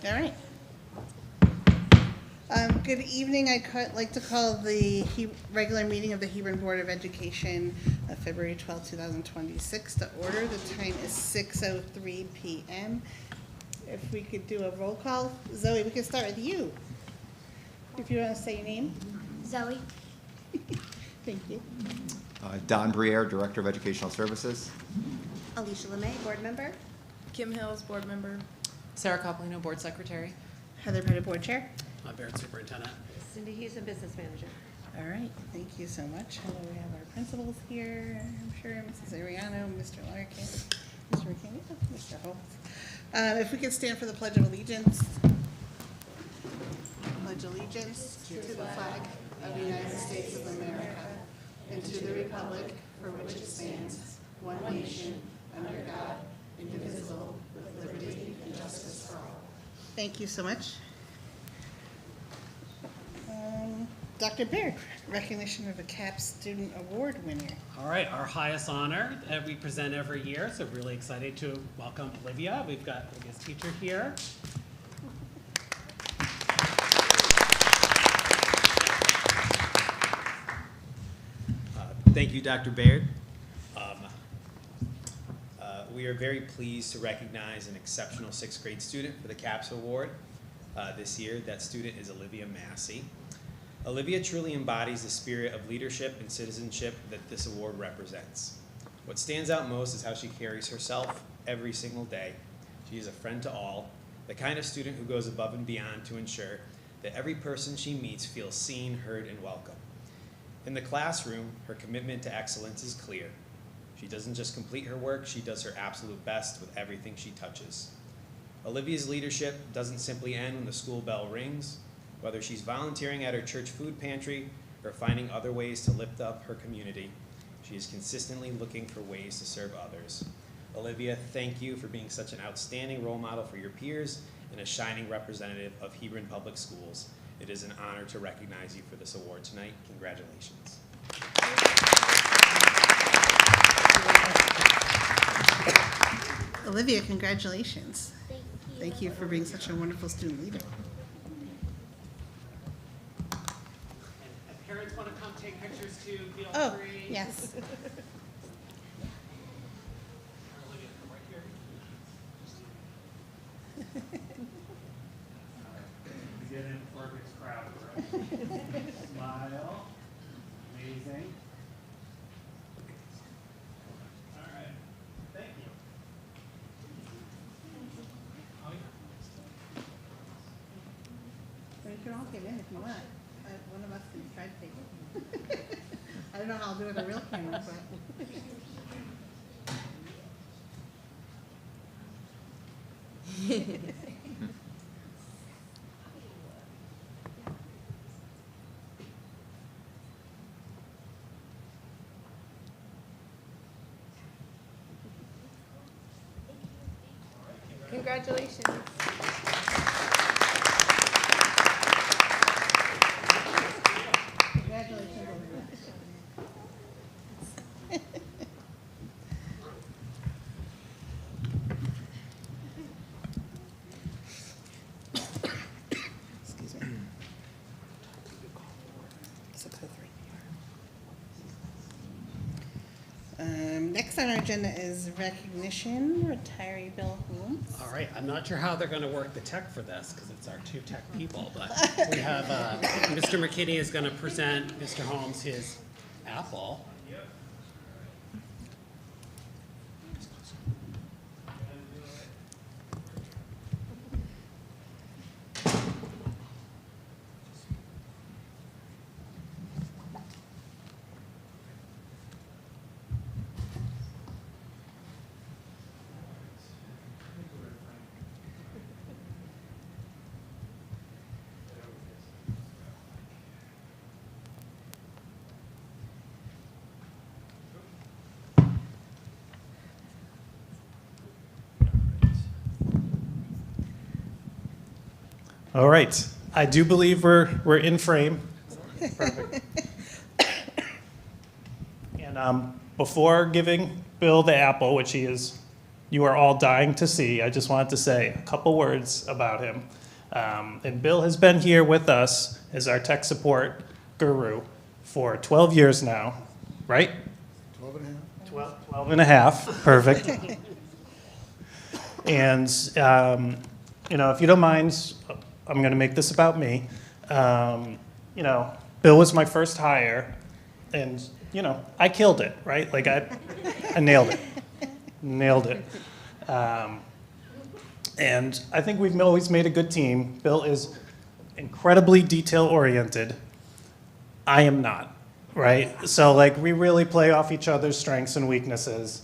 All right. Good evening. I'd like to call the regular meeting of the Hebron Board of Education of February 12, 2026 to order. The time is 6:03 p.m. If we could do a roll call. Zoe, we can start with you. If you want to say your name. Zoe. Thank you. Don Briere, Director of Educational Services. Alicia LeMay, board member. Kim Hills, board member. Sarah Copolino, board secretary. Heather Pettit, Board Chair. Barrett Superintendent. Cindy Houston, business manager. All right, thank you so much. Hello, we have our principals here, I'm sure, Mrs. Ariano, Mr. Larkin, Mr. McKinney, Mr. Holtz. If we could stand for the Pledge of Allegiance. Pledge allegiance to the flag of the United States of America and to the republic for which it stands, one nation, under God, indivisible, with liberty and justice for all. Thank you so much. Dr. Baird, recognition of a CAP Student Award winner. All right, our highest honor that we present every year, so really excited to welcome Olivia. We've got Olivia's teacher here. Thank you, Dr. Baird. We are very pleased to recognize an exceptional sixth grade student for the CAPS Award this year. That student is Olivia Massey. Olivia truly embodies the spirit of leadership and citizenship that this award represents. What stands out most is how she carries herself every single day. She is a friend to all, the kind of student who goes above and beyond to ensure that every person she meets feels seen, heard, and welcome. In the classroom, her commitment to excellence is clear. She doesn't just complete her work, she does her absolute best with everything she touches. Olivia's leadership doesn't simply end when the school bell rings. Whether she's volunteering at her church food pantry or finding other ways to lift up her community, she is consistently looking for ways to serve others. Olivia, thank you for being such an outstanding role model for your peers and a shining representative of Hebron Public Schools. It is an honor to recognize you for this award tonight. Congratulations. Olivia, congratulations. Thank you. Thank you for being such a wonderful student leader. If parents want to come take pictures too, feel Oh, free. yes. Olivia, come right here. We get in before it gets crowded, right? Smile. Amazing. All right. Thank you. Oh, yeah. Well, you can all get in if you want. One of us can try to take it. I don't know how I'll do it with a real camera, but. Congratulations. Congratulations, Olivia. Excuse me. 6:03. Next on our agenda is recognition, retiree Bill Holmes. All right, I'm not sure how they're going to work the tech for this because it's our two tech people, but we have Mr. McKinney is going to present Mr. Holmes his Apple. All right. I do believe we're in frame. Perfect. And before giving Bill the apple, which he is you are all dying to see. I just wanted to say a couple words about him. And Bill has been here with us as our tech support guru for 12 years now, right? 12 and a half. 12 and a half, perfect. And, if you don't mind, I'm going to make this about me. Bill was my first hire, and, I killed it, right? Like, I nailed it. Nailed it. And I think we've always made a good team. Bill is incredibly detail-oriented. I am not, right? So, we really play off each other's strengths and weaknesses.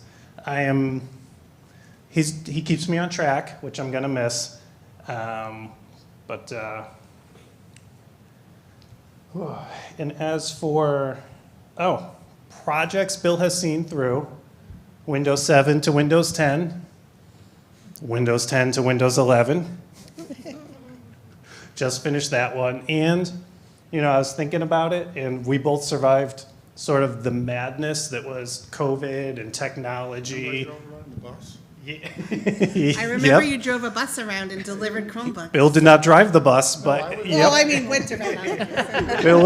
He keeps me on track, which I'm gonna miss. And as for, projects Bill has seen through, Windows 7 to Windows 10, Windows 10 to Windows 11. Just finished that one. And, I was thinking about it, and we both survived sort of the madness that was COVID and technology. I remember you drove a bus around and delivered Chromebooks. Bill did not drive the bus, but Well, I mean, went around. Bill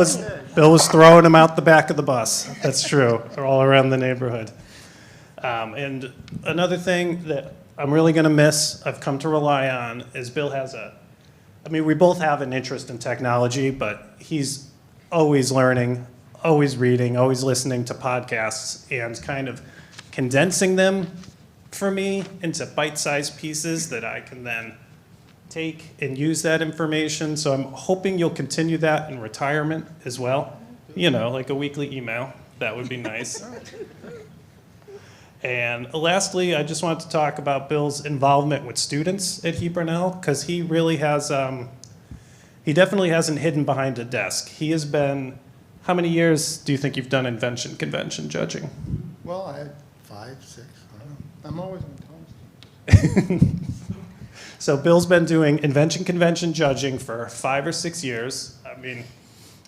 was throwing them out the back of the bus. That's true, all around the neighborhood. And another thing that I'm really going to miss, I've come to rely on, is Bill has we both have an interest in technology, but he's always learning, always reading, always listening to podcasts, and kind of condensing them for me into bite-sized pieces that I can then take and use that information. So I'm hoping you'll continue that in retirement as well. Like a weekly email. That would be nice. And lastly, I just wanted to talk about Bill's involvement with students at Hebron, because he really has, he definitely hasn't hidden behind a desk. He has been, how many years do you think you've done invention convention judging? Well, I had 5, 6, I don't know. I'm always on Tom's team. So Bill's been doing invention convention judging for 5 or 6 years.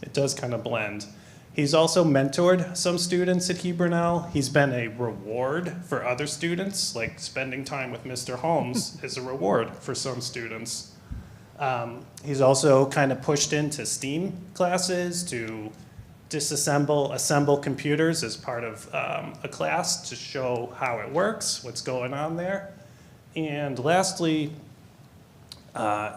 It does kind of blend. He's also mentored some students at Hebron. He's been a reward for other students, like spending time with Mr. Holmes is a reward for some students. He's also kind of pushed into STEAM classes to assemble computers as part of a class to show how it works, what's going on there. And lastly,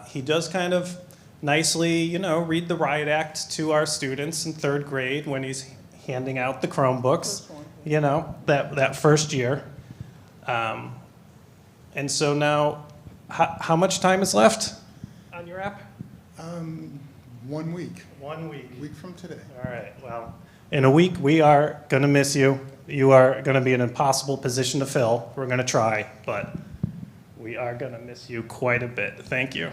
he does kind of nicely, read the riot act to our students in 3rd grade when he's handing out the Chromebooks, that first year. And so now, how much time is left on your app? 1 week. 1 week. A week from today. All right, well, in a week, we are going to miss you. You are going to be an impossible position to fill. We're going to try, but we are going to miss you quite a bit. Thank you.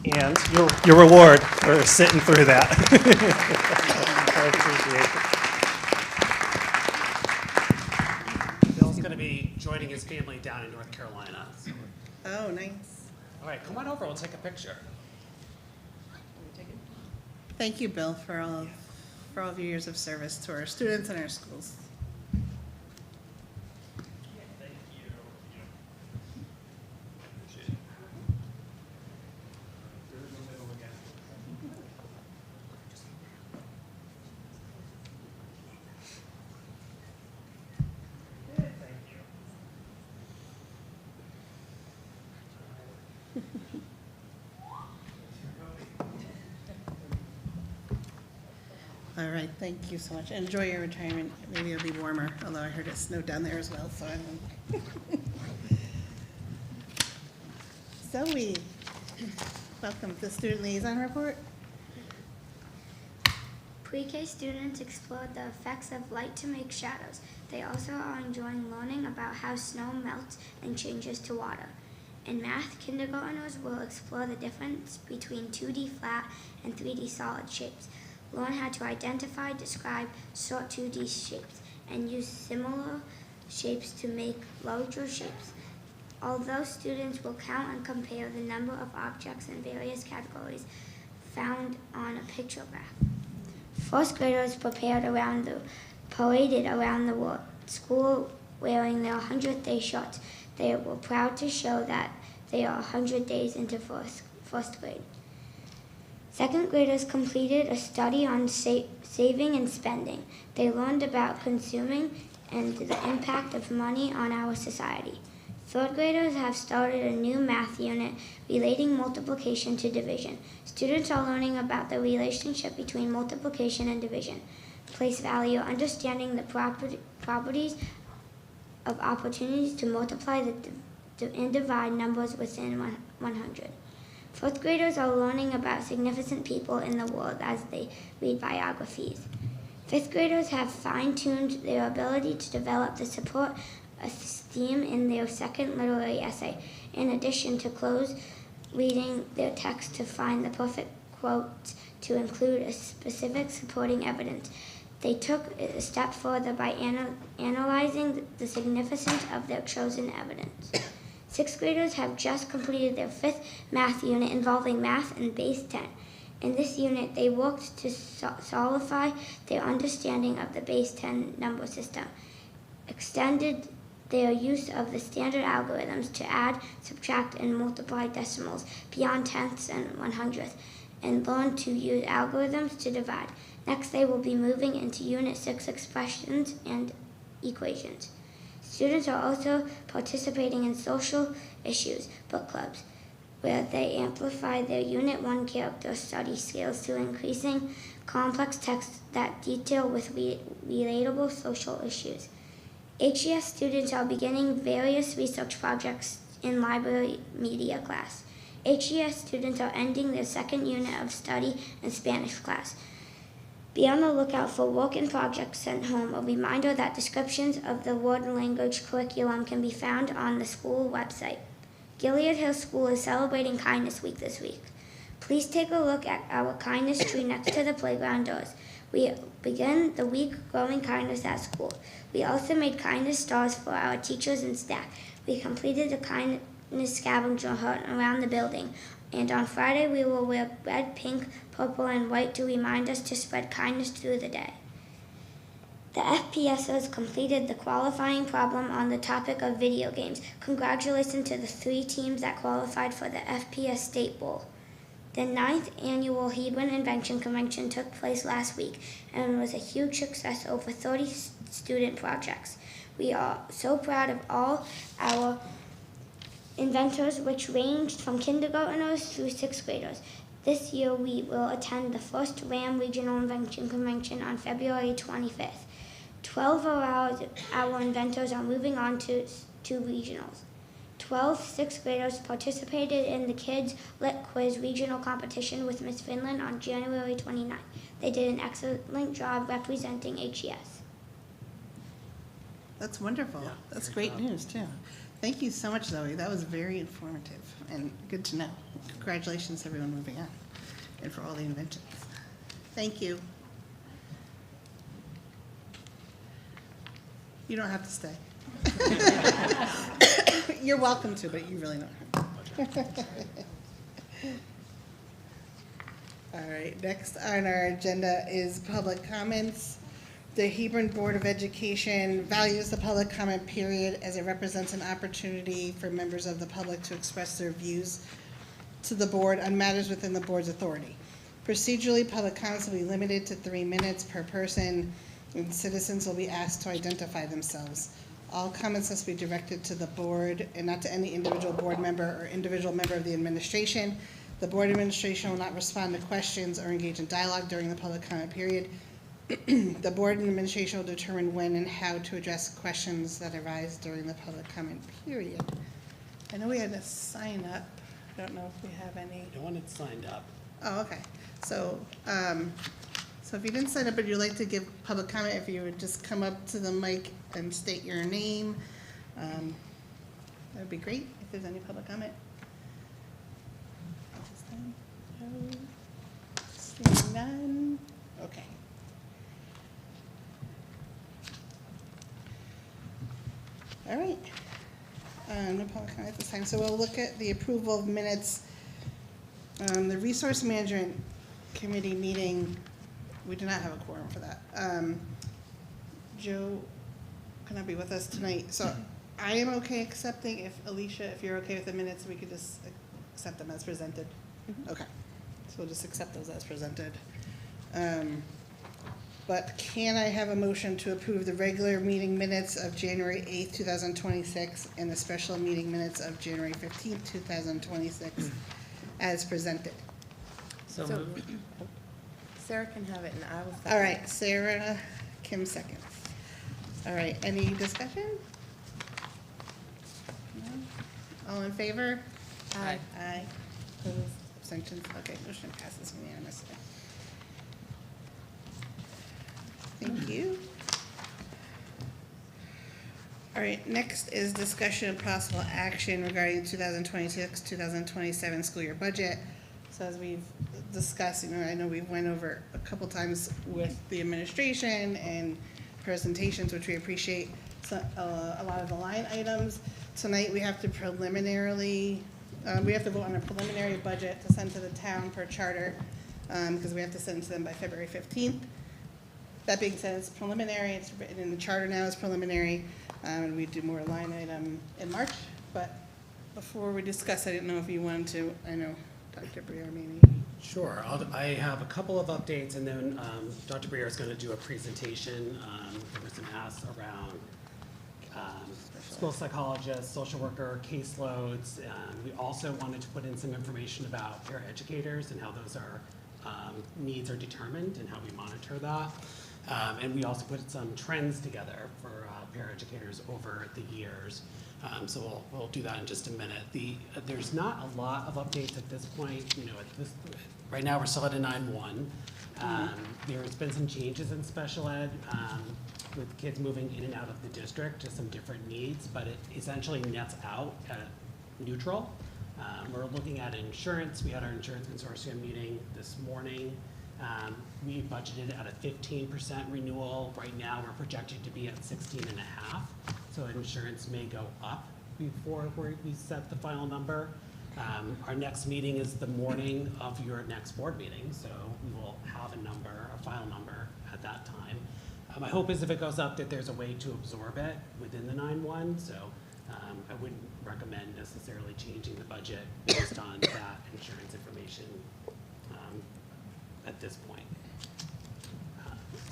And your reward for sitting through that. I appreciate it. Bill's going to be joining his family down in North Carolina. Oh, nice. All right, come on over, we'll take a picture. Thank you, Bill, for all of your years of service to our students and our schools. All right, thank you so much. Enjoy your retirement. Maybe it'll be warmer, although I heard it snowed down there as well, so I don't know. Zoe, welcome to the Student Liaison Report. Pre-K students explored the effects of light to make shadows. They also are enjoying learning about how snow melts and changes to water. In math, kindergartners will explore the difference between 2D flat and 3D solid shapes. Learn how to identify, describe, sort 2D shapes, and use similar shapes to make larger shapes. Although students will count and compare the number of objects in various categories found on a picture graph. First graders paraded around the school wearing their 100th day shirts. They were proud to show that they are 100 days into first grade. Second graders completed a study on saving and spending. They learned about consuming and the impact of money on our society. Third graders have started a new math unit relating multiplication to division. Students are learning about the relationship between multiplication and division, place value, understanding the properties of opportunities to multiply and divide numbers within 100. Fourth graders are learning about significant people in the world as they read biographies. Fifth graders have fine-tuned their ability to develop the support esteem in their second literary essay, in addition to close reading their text to find the perfect quotes to include a specific supporting evidence. They took it a step further by analyzing the significance of their chosen evidence. Sixth graders have just completed their fifth math unit involving math and base 10. In this unit, they worked to solidify their understanding of the base 10 number system, extended their use of the standard algorithms to add, subtract, and multiply decimals beyond tenths and 100th, and learned to use algorithms to divide. Next, they will be moving into Unit 6 expressions and equations. Students are also participating in social issues book clubs, where they amplify their Unit 1 character study skills through increasing complex texts that detail with relatable social issues. HES students are beginning various research projects in library media class. HES students are ending their second unit of study in Spanish class. Be on the lookout for work and projects sent home. A reminder that descriptions of the word and language curriculum can be found on the school website. Gilead Hill School is celebrating Kindness Week this week. Please take a look at our kindness tree next to the playground doors. We begin the week growing kindness at school. We also made kindness stars for our teachers and staff. We completed the kindness scavenger hunt around the building. And on Friday, we will wear red, pink, purple, and white to remind us to spread kindness through the day. The FPSers completed the qualifying problem on the topic of video games. Congratulations to the 3 teams that qualified for the FPS State Bowl. The 9th annual Hebron Invention Convention took place last week and was a huge success, over 30 student projects. We are so proud of all our inventors, which ranged from kindergartners through 6th graders. This year, we will attend the first RAM Regional Invention Convention on February 25th. 12 of our inventors are moving on to regionals. 12 6th graders participated in the Kids Lit Quiz regional competition with Miss Finland on January 29th. They did an excellent job representing HES. That's wonderful. Yeah, That's great great job. news, too. Thank you so much, Zoe. That was very informative and good to know. Congratulations to everyone moving on and for all the inventions. Thank you. You don't have to stay. You're welcome to, but you really don't have to. All right, next on our agenda is public comments. The Hebron Board of Education values the public comment period as it represents an opportunity for members of the public to express their views to the board on matters within the board's authority. Procedurally, public comments will be limited to 3 minutes per person, and citizens will be asked to identify themselves. All comments must be directed to the board and not to any individual board member or individual member of the administration. The board administration will not respond to questions or engage in dialogue during the public comment period. The board and administration will determine when and how to address questions that arise during the public comment period. I know we had to sign up. I don't know if we have any. No one had signed up. Oh, okay. So, so if you didn't sign up but you'd like to give public comment, if you would just come up to the mic and state your name, that would be great if there's any public comment. No. Seeing none. Okay. All right. No public comment at this time. So we'll look at the approval of minutes. The Resource Management Committee meeting, we do not have a quorum for that. Joe cannot be with us tonight, so I am okay accepting. If Alicia, if you're okay with the minutes, we could just accept them as presented. Okay, so we'll just accept those as presented. But can I have a motion to approve the regular meeting minutes of January 8th, 2026, and the special meeting minutes of January 15th, 2026, as presented? So So- moved. Sarah can have it and I will second. All right, Sarah, Kim seconds. All right, any discussion? No? All in favor? Aye. Aye. Opposed, abstentions, okay, motion passes unanimously. Thank you. All right, next is discussion and possible action regarding 2026-2027 school year budget. So as we've discussed, I know we went over a couple times with the administration and presentations, which we appreciate, a lot of the line items. Tonight, we have to preliminarily, we have to vote on a preliminary budget to send to the town per charter, because we have to send to them by February 15th. That being said, it's preliminary, it's written in the charter now as preliminary, and we do more line item in March. But before we discuss, I didn't know if you wanted to, I know Dr. Briere maybe. Sure, I have a couple of updates, and then Dr. Briere is going to do a presentation. There were some asks around school psychologists, social worker, caseloads. We also wanted to put in some information about paraeducators and how those are, needs are determined and how we monitor that. And we also put some trends together for paraeducators over the years. So we'll do that in just a minute. There's not a lot of updates at this point. Right now we're still at a 9-1. There's been some changes in special ed with kids moving in and out of the district to some different needs, but it essentially nets out at neutral. We're looking at insurance. We had our insurance consortium meeting this morning. We budgeted at a 15% renewal. Right now, we're projected to be at 16.5%. So insurance may go up before we set the final number. Our next meeting is the morning of your next board meeting, so we will have a final number at that time. My hope is if it goes up that there's a way to absorb it within the 9-1, so I wouldn't recommend necessarily changing the budget based on that insurance information at this point.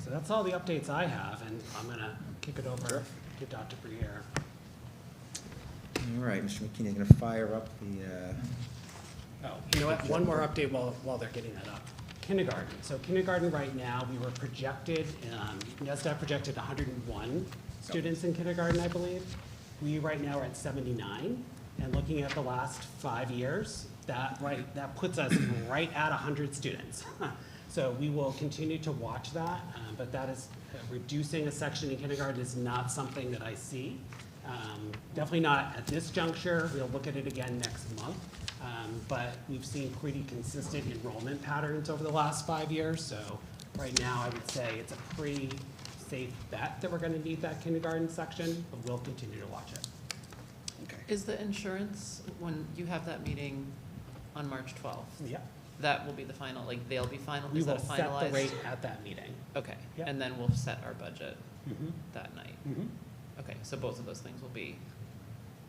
So that's all the updates I have, and I'm gonna kick it over to Dr. Briere. All right, Mr. McKinney, I'm going to fire up the, Oh, you know what, one more update while they're getting that up. Kindergarten, so kindergarten right now, we were projected, NESDAQ projected 101 students in kindergarten, I believe. We right now are at 79, and looking at the last 5 years, that puts us right at 100 students. So we will continue to watch that, but that is, reducing a section in kindergarten is not something that I see. Definitely not at this juncture. We'll look at it again next month. But we've seen pretty consistent enrollment patterns over the last 5 years. So right now, I would say it's a pretty safe bet that we're going to need that kindergarten section, but we'll continue to watch it. Okay. Is the insurance, when you have that meeting on March 12th, Yeah. that will be the final, like they'll be final, We is will that set the finalized? rate at that meeting. Okay, Yep. and then we'll set our budget Mm-hmm. that night. Mm-hmm. Okay, so both of those things will be,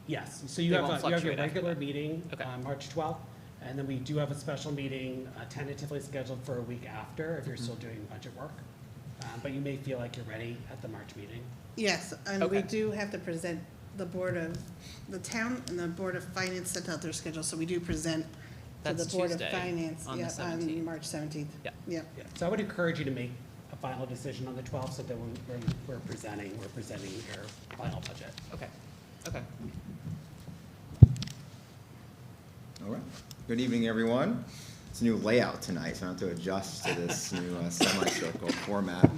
Yes, so you They have won't your fluctuate after regular that. meeting Okay. on March 12th, and then we do have a special meeting tentatively scheduled for a week after if you're still doing budget work. But you may feel like you're ready at the March meeting. Yes, and we Okay. do have to present the town and the Board of Finance sent out their schedule, so we do present to the That's Board of Tuesday, Finance, on the on 17th. March 17th. Yeah. Yep. Yeah. So I would encourage you to make a final decision on the 12th so that when we're presenting your final budget. okay, okay. all right. Good evening, everyone. It's a new layout tonight, so I have to adjust to this new semicircle format.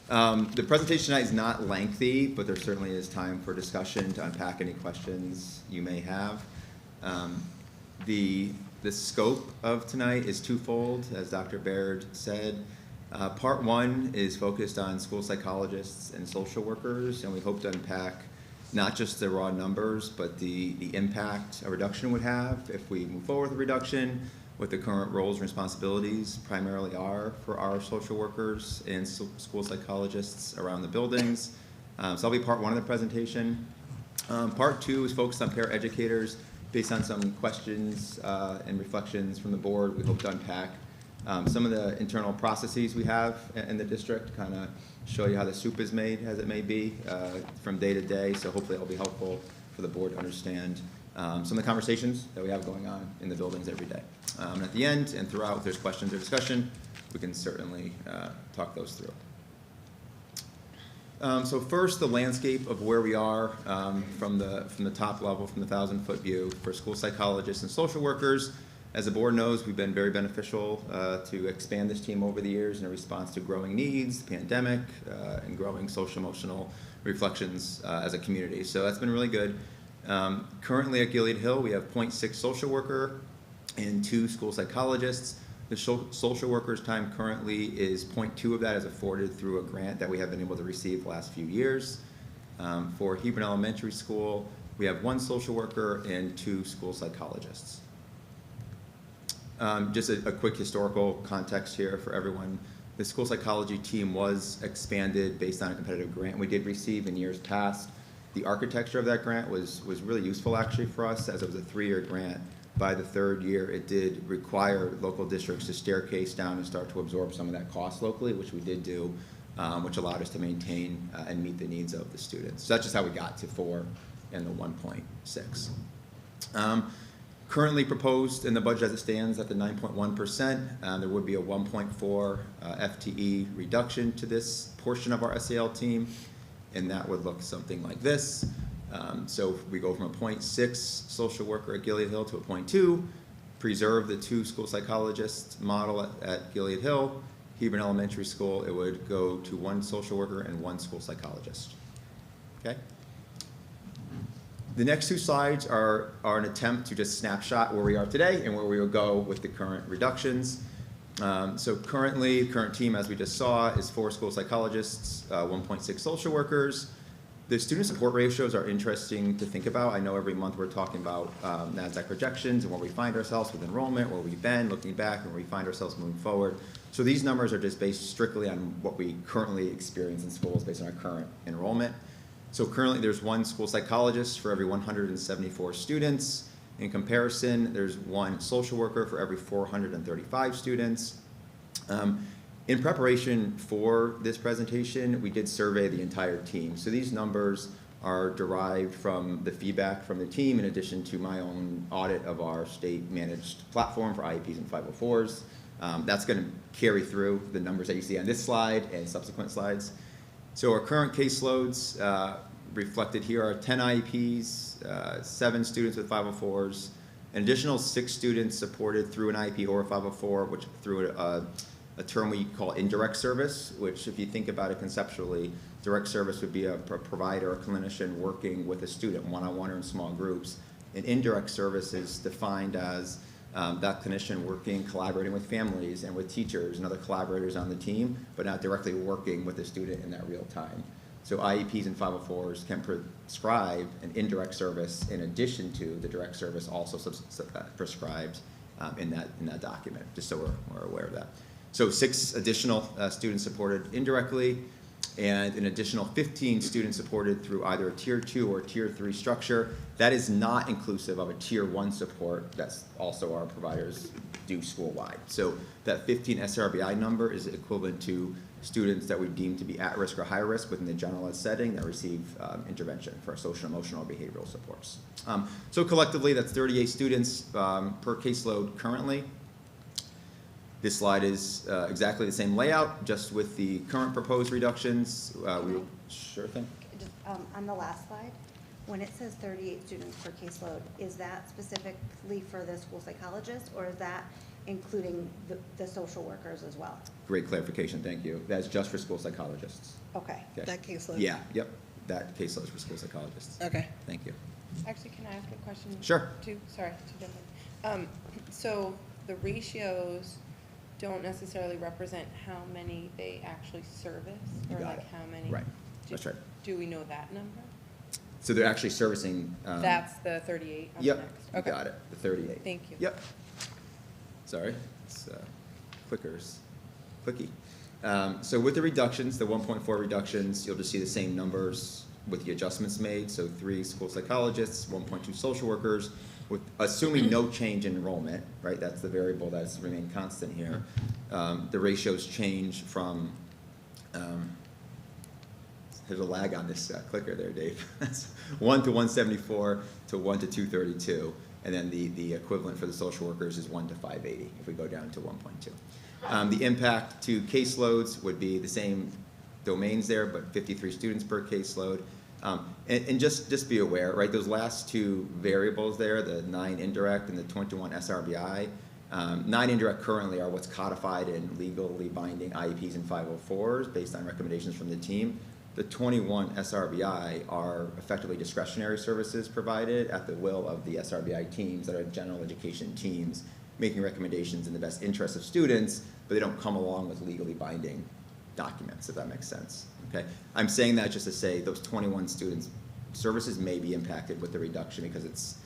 The presentation tonight is not lengthy, but there certainly is time for discussion to unpack any questions you may have. The scope of tonight is twofold, as Dr. Baird said. Part one is focused on school psychologists and social workers, and we hope to unpack not just the raw numbers, but the impact a reduction would have if we move forward with a reduction, what the current roles and responsibilities primarily are for our social workers and school psychologists around the buildings. So that'll be part one of the presentation. Part 2 is focused on paraeducators based on some questions and reflections from the board. We hope to unpack some of the internal processes we have in the district, kind of show you how the soup is made, as it may be, from day to day. So hopefully it'll be helpful for the board to understand some of the conversations that we have going on in the buildings every day. And at the end and throughout, if there's questions or discussion, we can certainly talk those through. So first, the landscape of where we are from the top level, from the 1,000-foot view for school psychologists and social workers. As the board knows, we've been very beneficial to expand this team over the years in response to growing needs, the pandemic, and growing social-emotional reflections as a community. So that's been really good. Currently at Gilead Hill, we have 0.6 social worker and 2 school psychologists. The social workers' time currently is 0.2 of that is afforded through a grant that we have been able to receive the last few years. For Hebron Elementary School, we have 1 social worker and 2 school psychologists. Just a quick historical context here for everyone. The school psychology team was expanded based on a competitive grant we did receive in years past. The architecture of that grant was really useful actually for us, as it was a 3-year grant. By the 3rd year, it did require local districts to staircase down and start to absorb some of that cost locally, which we did do, which allowed us to maintain and meet the needs of the students. So that's just how we got to 4 and the 1.6. Currently proposed in the budget as it stands at the 9.1%, there would be a 1.4 FTE reduction to this portion of our SAL team, and that would look something like this. So if we go from a 0.6 social worker at Gilead Hill to a 0.2, preserve the 2 school psychologist model at Gilead Hill. Hebron Elementary School, it would go to 1 social worker and 1 school psychologist. Okay? The next 2 slides are an attempt to just snapshot where we are today and where we will go with the current reductions. So currently, the current team, as we just saw, is 4 school psychologists, 1.6 social workers. The student support ratios are interesting to think about. I know every month we're talking about NASDAQ projections and where we find ourselves with enrollment, where we've been looking back, and where we find ourselves moving forward. So these numbers are just based strictly on what we currently experience in schools based on our current enrollment. So currently there's 1 school psychologist for every 174 students. In comparison, there's 1 social worker for every 435 students. In preparation for this presentation, we did survey the entire team. So these numbers are derived from the feedback from the team in addition to my own audit of our state managed platform for IEPs and 504s. That's going to carry through the numbers that you see on this slide and subsequent slides. So our current caseloads reflected here are 10 IEPs, 7 students with 504s, an additional 6 students supported through an IEP or a 504, which through a term we call indirect service, which if you think about it conceptually, direct service would be a provider, a clinician working with a student one-on-one or in small groups. And indirect service is defined as that clinician working, collaborating with families and with teachers and other collaborators on the team, but not directly working with the student in that real time. So IEPs and 504s can prescribe an indirect service in addition to the direct service also prescribed in that document, just so we're aware of that. So 6 additional students supported indirectly, and an additional 15 students supported through either a Tier 2 or Tier 3 structure. That is not inclusive of a Tier 1 support that's also our providers do school-wide. So that 15 SRBI number is equivalent to students that we deem to be at risk or high risk within the general ed setting that receive intervention for social, emotional, or behavioral supports. So collectively, that's 38 students per caseload currently. This slide is exactly the same layout, just with the current proposed reductions. Sure thing. Just, on the last slide, when it says 38 students per caseload, is that specifically for the school psychologist, or is that including the social workers as well? Great clarification, thank you. That's just for school psychologists. Okay. Okay. That caseload? Yeah, yep, that caseload is for school psychologists. Okay. Thank you. Actually, can I ask a question? Sure. Sorry, to jump in. So the ratios don't necessarily represent how many they actually service, You or got like it. how many? Right, that's right. Do we know that number? So they're actually servicing. That's the 38 on the Yep, next. you Okay. got it, the 38. Thank you. Yep. Sorry, it's clicky. So with the reductions, the 1.4 reductions, you'll just see the same numbers with the adjustments made, so 3 school psychologists, 1.2 social workers, with assuming no change in enrollment, right? That's the variable that's remained constant here. The ratios change from, there's a lag on this clicker there, Dave. 1 to 174 to 1 to 232, and then the equivalent for the social workers is 1 to 580 if we go down to 1.2. The impact to caseloads would be the same domains there, but 53 students per caseload. And just be aware, right, those last 2 variables there, the 9 indirect and the 21 SRBI, 9 indirect currently are what's codified in legally binding IEPs and 504s based on recommendations from the team. The 21 SRBI are effectively discretionary services provided at the will of the SRBI teams that are general education teams, making recommendations in the best interest of students, but they don't come along with legally binding documents, if that makes sense. Okay, I'm saying that just to say those 21 students' services may be impacted with the reduction because it's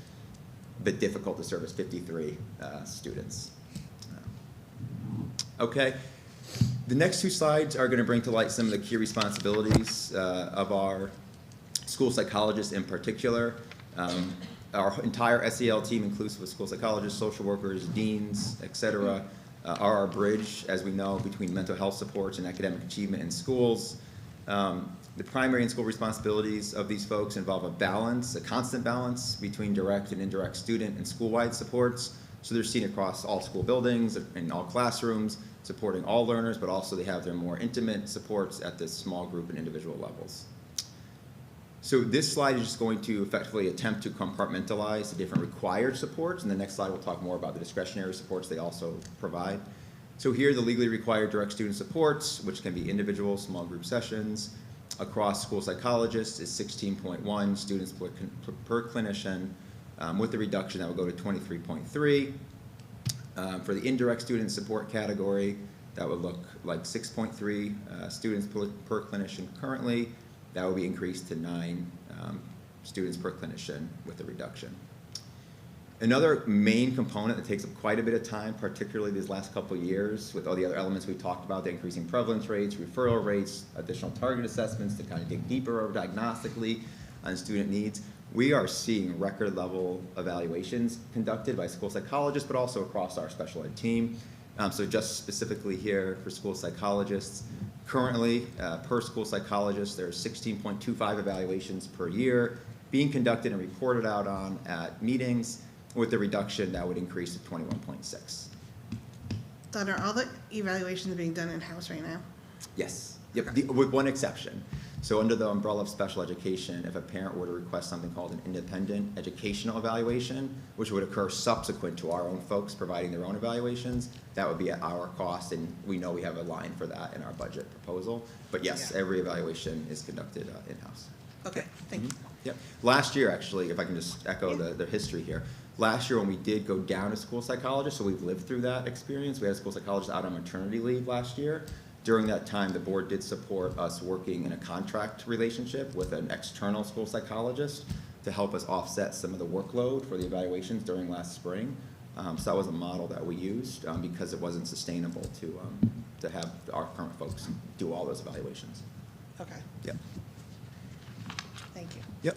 a bit difficult to service 53 students. Okay, the next 2 slides are going to bring to light some of the key responsibilities of our school psychologists in particular. Our entire SEL team, inclusive of school psychologists, social workers, deans, et cetera, are our bridge, as we know, between mental health supports and academic achievement in schools. The primary and school responsibilities of these folks involve a balance, a constant balance between direct and indirect student and school-wide supports. So they're seen across all school buildings, in all classrooms, supporting all learners, but also they have their more intimate supports at the small group and individual levels. So this slide is just going to effectively attempt to compartmentalize the different required supports, and the next slide we'll talk more about the discretionary supports they also provide. So here are the legally required direct student supports, which can be individual, small group sessions. Across school psychologists is 16.1 students per clinician, with the reduction that will go to 23.3. For the indirect student support category, that would look like 6.3 students per clinician currently. That will be increased to 9 students per clinician with the reduction. Another main component that takes up quite a bit of time, particularly these last couple of years, with all the other elements we talked about, the increasing prevalence rates, referral rates, additional target assessments to kind of dig deeper or diagnostically on student needs. We are seeing record level evaluations conducted by school psychologists, but also across our special ed team. So just specifically here for school psychologists, currently per school psychologist, there's 16.25 evaluations per year being conducted and reported out on at meetings. With the reduction, that would increase to 21.6. Don, are all the evaluations being done in-house right now? Yes, yep, with one exception. So under the umbrella of special education, if a parent were to request something called an independent educational evaluation, which would occur subsequent to our own folks providing their own evaluations, that would be at our cost, and we know we have a line for that in our budget proposal. But yes, every evaluation is conducted in-house. Okay, thank you. Yep. Last year, actually, if I can just echo the history here. Last year, when we did go down to school psychologists, so we've lived through that experience. We had a school psychologist out on maternity leave last year. During that time, the board did support us working in a contract relationship with an external school psychologist to help us offset some of the workload for the evaluations during last spring. So that was a model that we used because it wasn't sustainable to have our current folks do all those evaluations. Okay, Yep. thank you. Yep.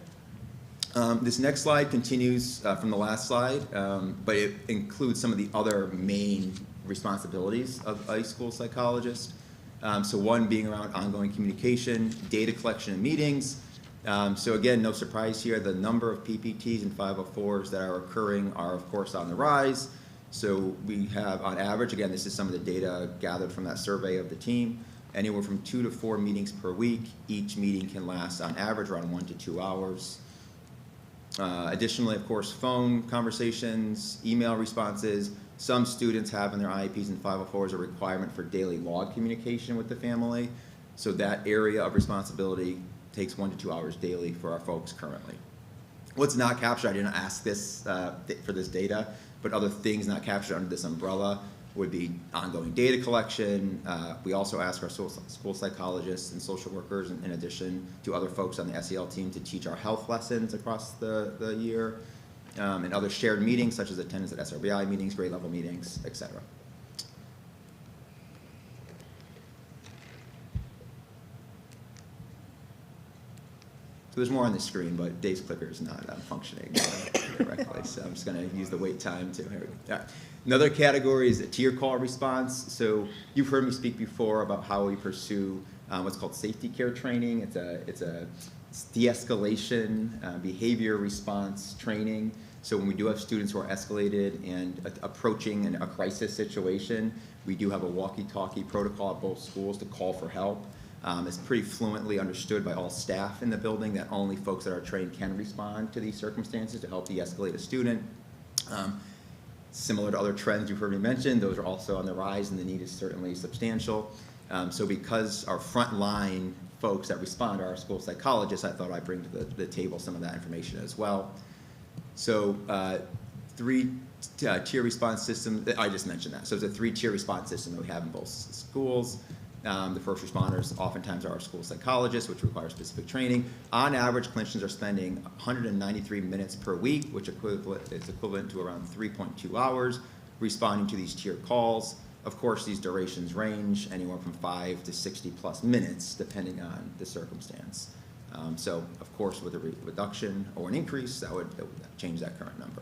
This next slide continues from the last slide, but it includes some of the other main responsibilities of a school psychologist. So one being around ongoing communication, data collection, and meetings. So again, no surprise here, the number of PPTs and 504s that are occurring are of course on the rise. So we have on average, again, this is some of the data gathered from that survey of the team, anywhere from 2 to 4 meetings per week. Each meeting can last on average around 1 to 2 hours. Additionally, of course, phone conversations, email responses. Some students have in their IEPs and 504s a requirement for daily log communication with the family. So that area of responsibility takes 1 to 2 hours daily for our folks currently. What's not captured, I didn't ask this for this data, but other things not captured under this umbrella would be ongoing data collection. We also ask our school psychologists and social workers, in addition to other folks on the SEL team, to teach our health lessons across the year, and other shared meetings such as attendance at SRBI meetings, grade level meetings, etc. So there's more on the screen, but Dave's clicker is not functioning correctly, so I'm just going to use the wait time to. Here we go. All right. Another category is a tier call response. So you've heard me speak before about how we pursue what's called safety care training. It's a de-escalation behavior response training. So when we do have students who are escalated and approaching a crisis situation, we do have a walkie-talkie protocol at both schools to call for help. It's pretty fluently understood by all staff in the building that only folks that are trained can respond to these circumstances to help de-escalate a student. Similar to other trends you've heard me mention, those are also on the rise and the need is certainly substantial. So because our frontline folks that respond are our school psychologists, I thought I'd bring to the table some of that information as well. So 3-tier response system, I just mentioned that. So it's a 3-tier response system that we have in both schools. The first responders oftentimes are our school psychologists, which require specific training. On average, clinicians are spending 193 minutes per week, which is equivalent to around 3.2 hours, responding to these tier calls. Of course, these durations range anywhere from 5 to 60 plus minutes, depending on the circumstance. So, of course, with a reduction or an increase, that would change that current number.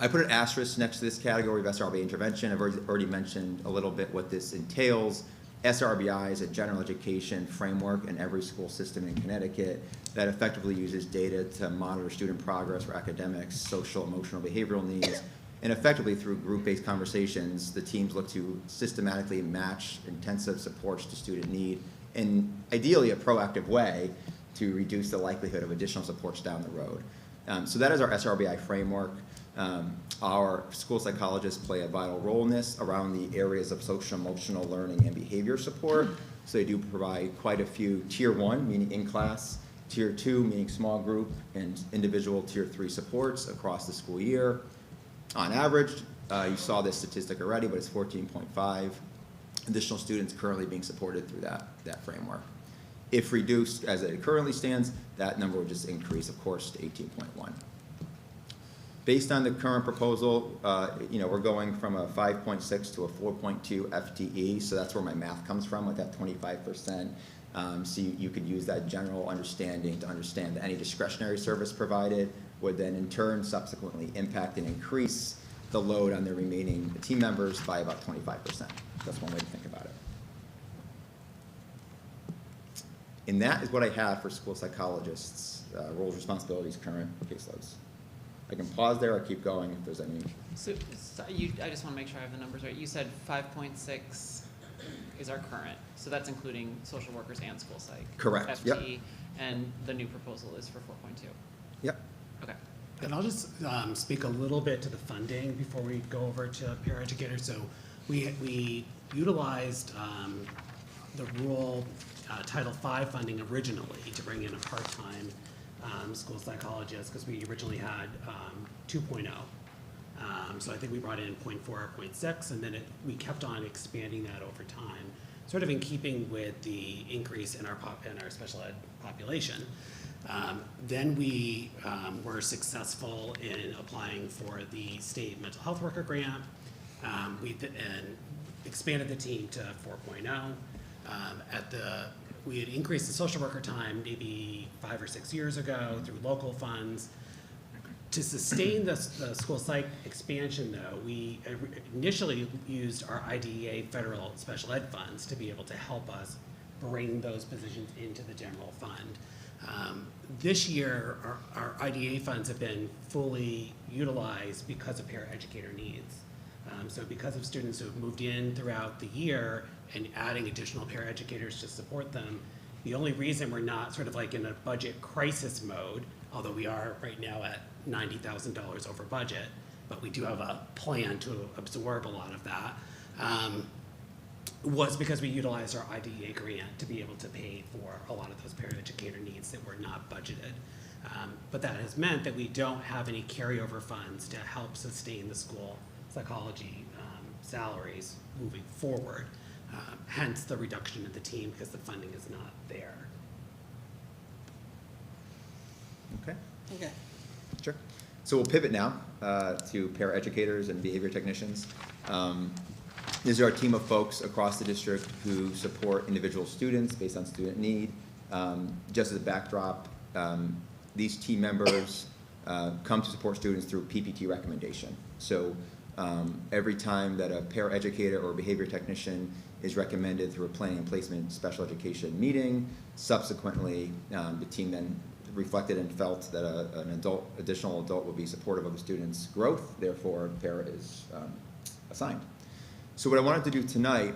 I put an asterisk next to this category of SRBI intervention. I've already mentioned a little bit what this entails. SRBI is a general education framework in every school system in Connecticut that effectively uses data to monitor student progress for academics, social, emotional, behavioral needs, and effectively through group-based conversations, the teams look to systematically match intensive supports to student need in ideally a proactive way to reduce the likelihood of additional supports down the road. So that is our SRBI framework. Our school psychologists play a vital role in this around the areas of social, emotional learning and behavior support. So they do provide quite a few tier 1, meaning in class, tier 2, meaning small group, and individual tier 3 supports across the school year. On average, you saw this statistic already, but it's 14.5 additional students currently being supported through that framework. If reduced as it currently stands, that number would just increase, of course, to 18.1. Based on the current proposal, we're going from a 5.6 to a 4.2 FTE, so that's where my math comes from with that 25%. So you could use that general understanding to understand that any discretionary service provided would then in turn subsequently impact and increase the load on the remaining team members by about 25%. That's one way to think about it. And that is what I have for school psychologists, roles, responsibilities, current caseloads. I can pause there or keep going if there's any. So I just want to make sure I have the numbers right. You said 5.6 is our current, so that's including social workers and school psych. Correct. FTE, Yep. And the new proposal is for 4.2. Yep. Okay. And I'll just speak a little bit to the funding before we go over to paraeducators. So we utilized the rural Title V funding originally to bring in a part-time school psychologist because we originally had 2.0. So I think we brought in 0.4 or 0.6, and then we kept on expanding that over time, sort of in keeping with the increase in our special ed population. Then we were successful in applying for the state mental health worker grant. We expanded the team to 4.0. We had increased the social worker time maybe 5 or 6 years ago through local funds. To sustain the school psych expansion, though, we initially used our IDEA federal special ed funds to be able to help us bring those positions into the general fund. This year, our IDEA funds have been fully utilized because of paraeducator needs. So because of students who have moved in throughout the year and adding additional paraeducators to support them, the only reason we're not sort of like in a budget crisis mode, although we are right now at $90,000 over budget, but we do have a plan to absorb a lot of that, was because we utilized our IDEA grant to be able to pay for a lot of those paraeducator needs that were not budgeted. But that has meant that we don't have any carryover funds to help sustain the school psychology salaries moving forward. Hence the reduction of the team because the funding is not there. Okay. Okay. Sure. So we'll pivot now to paraeducators and behavior technicians. These are our team of folks across the district who support individual students based on student need. just as a backdrop, these team members come to support students through PPT recommendation. So every time that a paraeducator or behavior technician is recommended through a planning and placement special education meeting, subsequently the team then reflected and felt that an additional adult would be supportive of the student's growth, therefore para is assigned. So what I wanted to do tonight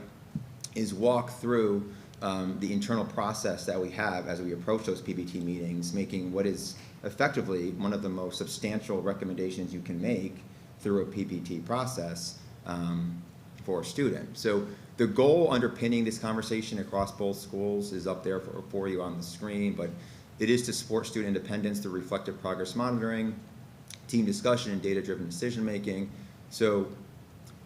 is walk through the internal process that we have as we approach those PPT meetings, making what is effectively one of the most substantial recommendations you can make through a PPT process for a student. So the goal underpinning this conversation across both schools is up there for you on the screen, but it is to support student independence through reflective progress monitoring, team discussion, and data-driven decision-making. So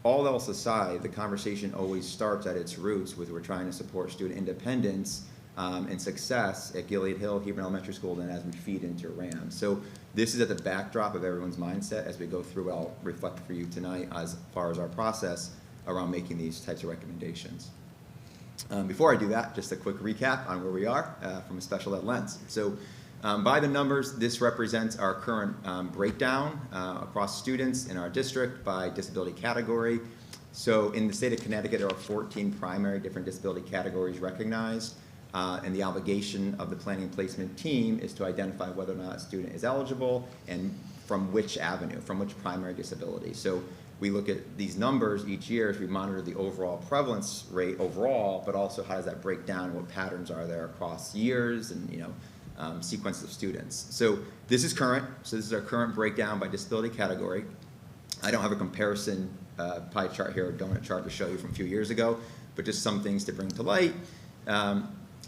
all else aside, the conversation always starts at its roots with we're trying to support student independence and success at Gilead Hill, Hebron Elementary School, and as we feed into RAM. So this is at the backdrop of everyone's mindset as we go through. I'll reflect for you tonight as far as our process around making these types of recommendations. Before I do that, just a quick recap on where we are from a special ed lens. So by the numbers, this represents our current breakdown across students in our district by disability category. So in the state of Connecticut, there are 14 primary different disability categories recognized, and the obligation of the planning and placement team is to identify whether or not a student is eligible and from which avenue, from which primary disability. So we look at these numbers each year as we monitor the overall prevalence rate overall, but also how does that break down and what patterns are there across years and sequences of students. So this is current. So this is our current breakdown by disability category. I don't have a comparison pie chart here or donut chart to show you from a few years ago, but just some things to bring to light.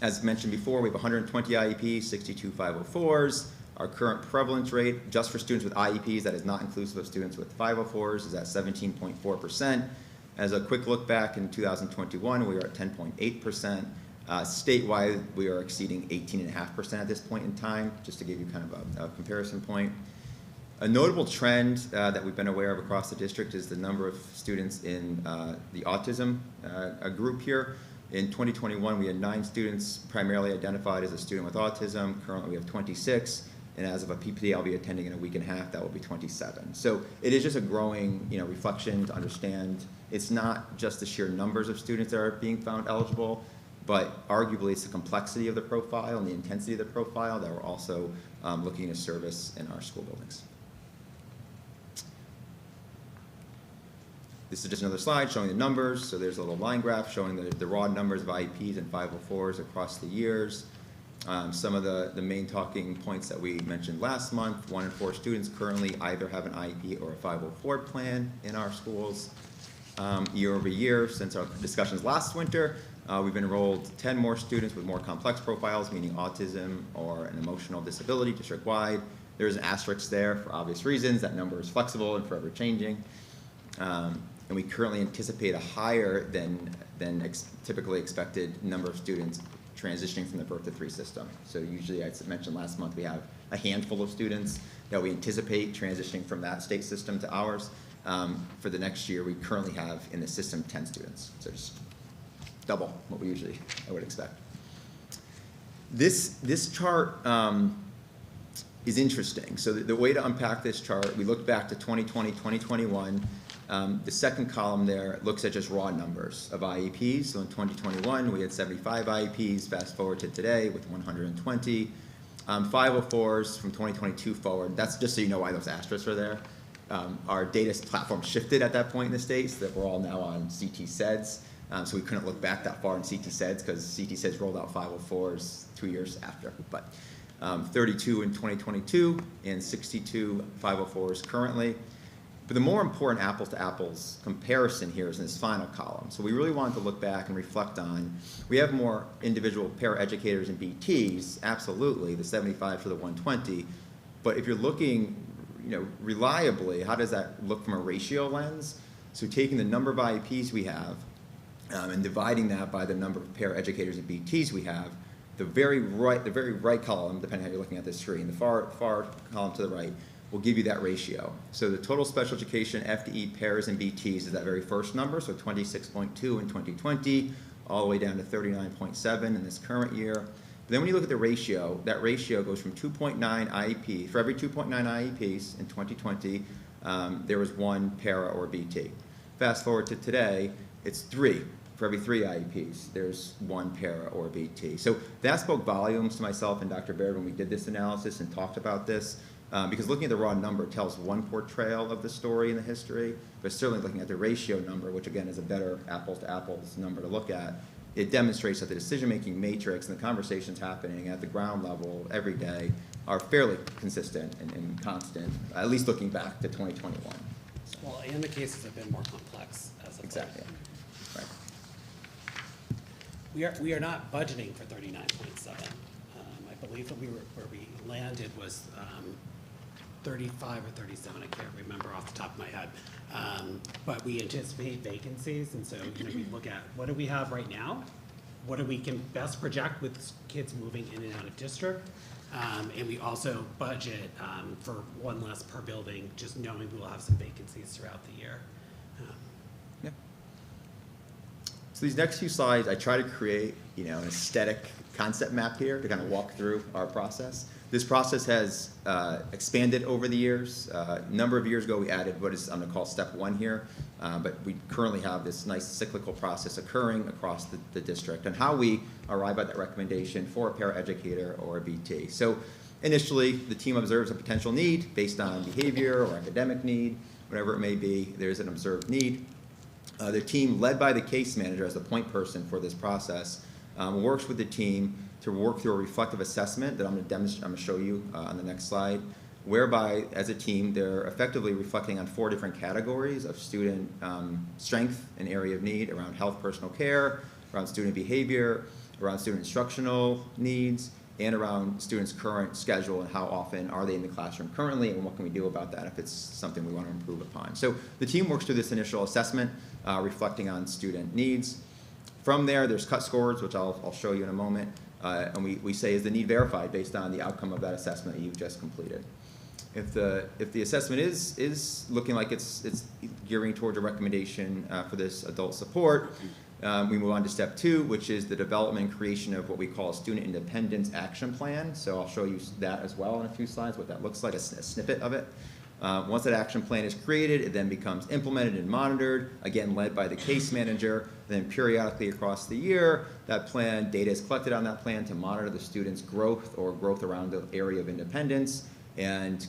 As mentioned before, we have 120 IEPs, 62 504s. Our current prevalence rate, just for students with IEPs, that is not inclusive of students with 504s, is at 17.4%. As a quick look back in 2021, we were at 10.8%. Statewide, we are exceeding 18.5% at this point in time, just to give you kind of a comparison point. A notable trend that we've been aware of across the district is the number of students in the autism group here. In 2021, we had 9 students primarily identified as a student with autism. Currently, we have 26. And as of a PPT I'll be attending in a week and a half, that will be 27. So it is just a growing reflection to understand it's not just the sheer numbers of students that are being found eligible, but arguably it's the complexity of the profile and the intensity of the profile that we're also looking to service in our school buildings. This is just another slide showing the numbers. So there's a little line graph showing the raw numbers of IEPs and 504s across the years. Some of the main talking points that we mentioned last month: 1 in 4 students currently either have an IEP or a 504 plan in our schools. Year over year, since our discussions last winter, we've enrolled 10 more students with more complex profiles, meaning autism or an emotional disability district-wide. There's an asterisk there for obvious reasons. That number is flexible and forever changing. And we currently anticipate a higher than typically expected number of students transitioning from the birth to 3 system. So usually, I mentioned last month, we have a handful of students that we anticipate transitioning from that state system to ours. For the next year, we currently have in the system 10 students. So just double what I would expect. This chart is interesting. So the way to unpack this chart, we looked back to 2020, 2021. The second column there looks at just raw numbers of IEPs. So in 2021, we had 75 IEPs. Fast forward to today with 120. 504s from 2022 forward. That's just so you know why those asterisks are there. Our data platform shifted at that point in the States, that we're all now on CT SEDS. So we couldn't look back that far in CT SEDS because CT SEDS rolled out 504s 2 years after. But 32 in 2022 and 62 504s currently. But the more important apples to apples comparison here is in this final column. So we really wanted to look back and reflect on, we have more individual paraeducators and BTs, absolutely, the 75 to the 120. But if you're looking reliably, how does that look from a ratio lens? So taking the number of IEPs we have and dividing that by the number of paraeducators and BTs we have, the very right column, depending on how you're looking at this screen, the far column to the right, will give you that ratio. So the total special education FTE pairs and BTs is that very first number, so 26.2 in 2020, all the way down to 39.7 in this current year. But then when you look at the ratio, that ratio goes from 2.9 IEP, for every 2.9 IEPs in 2020, there was one para or BT. Fast forward to today, it's 3. For every 3 IEPs, there's one para or BT. So that spoke volumes to myself and Dr. Baird when we did this analysis and talked about this, because looking at the raw number tells one portrayal of the story and the history, but certainly looking at the ratio number, which again is a better apples to apples number to look at, it demonstrates that the decision-making matrix and the conversations happening at the ground level every day are fairly consistent and constant, at least looking back to 2021. So, Well, and the cases have been more complex as of late. exactly. Right. We are not budgeting for 39.7. I believe that where we landed was 35 or 37, I can't remember off the top of my head. But we anticipate vacancies, and so we look at what do we have right now, what do we can best project with kids moving in and out of district, and we also budget for one less per building, just knowing we will have some vacancies throughout the year. Yeah. So these next few slides, I try to create, an aesthetic concept map here to kind of walk through our process. This process has expanded over the years. A number of years ago, we added what is I'm going to call step 1 here, but we currently have this nice cyclical process occurring across the district and how we arrive at that recommendation for a paraeducator or a BT. So initially, the team observes a potential need based on behavior or academic need, whatever it may be, there's an observed need. The team, led by the case manager as the point person for this process, works with the team to work through a reflective assessment that I'm going to show you on the next slide, whereby, as a team, they're effectively reflecting on 4 different categories of student strength and area of need around health, personal care, around student behavior, around student instructional needs, and around students' current schedule and how often are they in the classroom currently and what can we do about that if it's something we want to improve upon. So the team works through this initial assessment, reflecting on student needs. From there, there's cut scores, which I'll show you in a moment, and we say, is the need verified based on the outcome of that assessment that you've just completed? If the assessment is looking like it's gearing towards a recommendation for this adult support, we move on to step 2, which is the development and creation of what we call a student independence action plan. So I'll show you that as well in a few slides, what that looks like, a snippet of it. Once that action plan is created, it then becomes implemented and monitored, again led by the case manager. Then periodically across the year, that plan, data is collected on that plan to monitor the student's growth or growth around the area of independence, and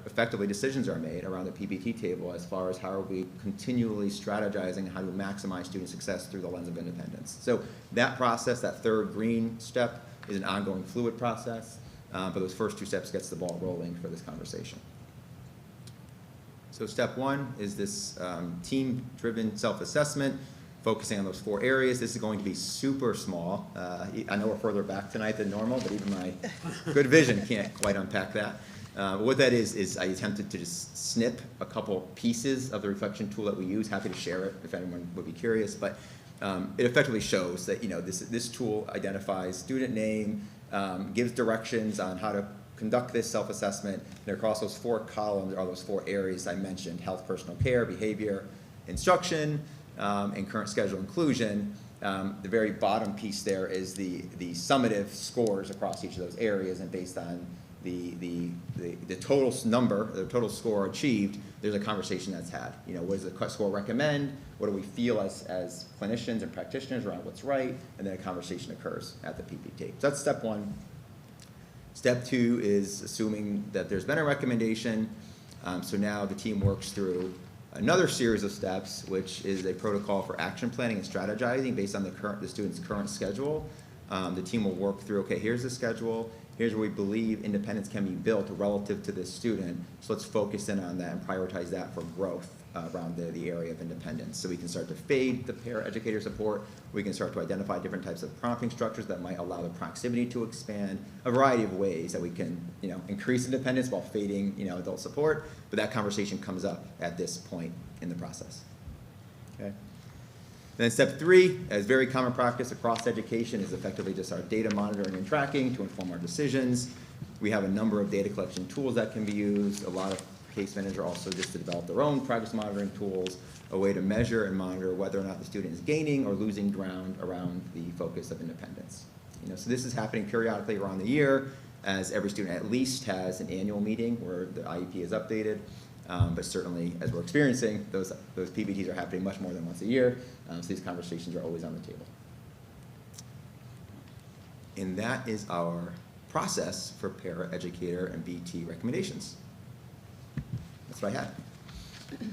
effectively decisions are made around the PBT table as far as how are we continually strategizing how to maximize student success through the lens of independence. So that process, that 3rd green step, is an ongoing fluid process, but those first 2 steps gets the ball rolling for this conversation. So step 1 is this team-driven self-assessment, focusing on those 4 areas. This is going to be super small. I know we're further back tonight than normal, but even my good vision can't quite unpack that. What that is I attempted to just snip a couple pieces of the reflection tool that we use. Happy to share it if anyone would be curious, but it effectively shows that this tool identifies student name, gives directions on how to conduct this self-assessment, and across those 4 columns are those 4 areas I mentioned: health, personal care, behavior, instruction, and current schedule inclusion. The very bottom piece there is the summative scores across each of those areas, and based on the total number, the total score achieved, there's a conversation that's had. What does the cut score recommend? What do we feel as clinicians and practitioners around what's right? And then a conversation occurs at the PPT. So that's step 1. Step 2 is assuming that there's been a recommendation. So now the team works through another series of steps, which is a protocol for action planning and strategizing based on the student's current schedule. The team will work through, okay, here's the schedule, here's where we believe independence can be built relative to this student, so let's focus in on that and prioritize that for growth around the area of independence. So we can start to fade the paraeducator support, we can start to identify different types of prompting structures that might allow the proximity to expand, a variety of ways that we can increase independence while fading adult support, but that conversation comes up at this point in the process. Okay. Then step 3, as very common practice across education, is effectively just our data monitoring and tracking to inform our decisions. We have a number of data collection tools that can be used. A lot of case managers also just to develop their own progress monitoring tools, a way to measure and monitor whether or not the student is gaining or losing ground around the focus of independence. You know, so this is happening periodically around the year, as every student at least has an annual meeting where the IEP is updated. But certainly, as we're experiencing, those PBTs are happening much more than once a year, so these conversations are always on the table. And that is our process for paraeducator and BT recommendations. That's what I had.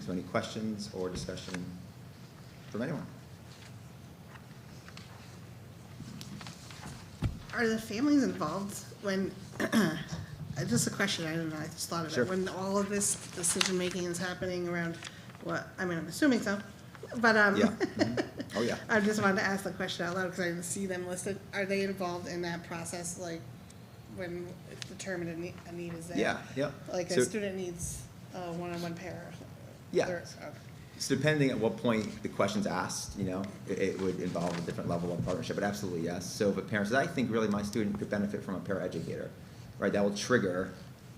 So any questions or discussion from anyone? Are the families involved when, just a question, I don't know, I just thought of Sure. it, when all of this decision-making is happening around what, I mean, I'm assuming so, but, Yeah. Mhm. Oh, yeah. I just wanted to ask the question out loud because I didn't see them listed. Are they involved in that process, like, when it's determined a need is there? Yeah, yeah. Like So- a student needs a one-on-one pair? Yeah. Okay. So depending at what point the question's asked, you know, it would involve a different level of partnership, but absolutely yes. So if a parent says, I think really my student could benefit from a paraeducator, right, that will trigger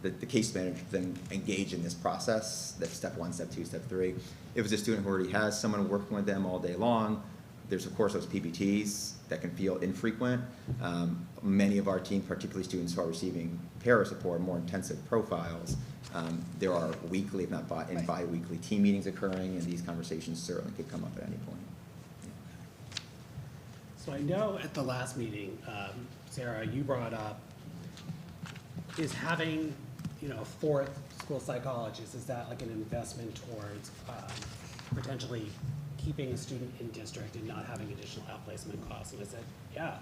the case manager to then engage in this process. That's step 1, step 2, step 3. If it's a student who already has someone working with them all day long, there's of course those PBTs that can feel infrequent. Many of our team, particularly students who are receiving para support, more intensive profiles, there are weekly, if not bi-weekly team meetings occurring, and these conversations certainly could come up at any point. So I know at the last meeting, Sarah, you brought up, is having, you know, a 4th school psychologist, is that like an investment towards potentially keeping a student in district and not having additional outplacement costs? And I said, yeah,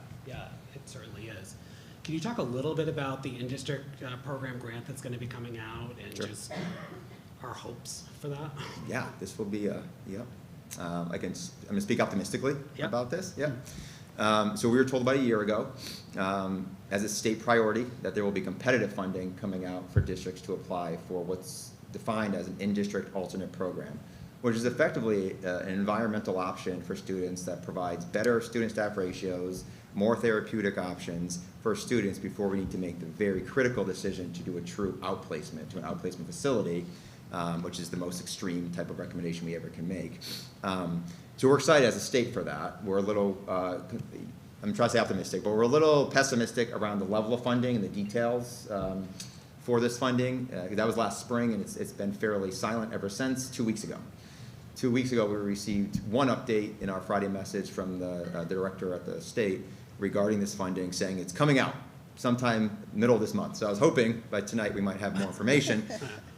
it certainly is. Can you talk a little bit about the in-district program grant that's going to be coming out and Sure. just our hopes for that? Yeah, this will be I'm going to speak optimistically Yep. about this. Yeah. So we were told about a year ago, as a state priority, that there will be competitive funding coming out for districts to apply for what's defined as an in-district alternate program, which is effectively an environmental option for students that provides better student-staff ratios, more therapeutic options for students before we need to make the very critical decision to do a true outplacement to an outplacement facility, which is the most extreme type of recommendation we ever can make. So we're excited as a state for that. We're a little, I'm trying to say optimistic, but we're a little pessimistic around the level of funding and the details for this funding. That was last spring, and it's been fairly silent ever since. 2 weeks ago. 2 weeks ago, we received one update in our Friday message from the director at the state regarding this funding, saying it's coming out sometime middle of this month. So I was hoping by tonight we might have more information,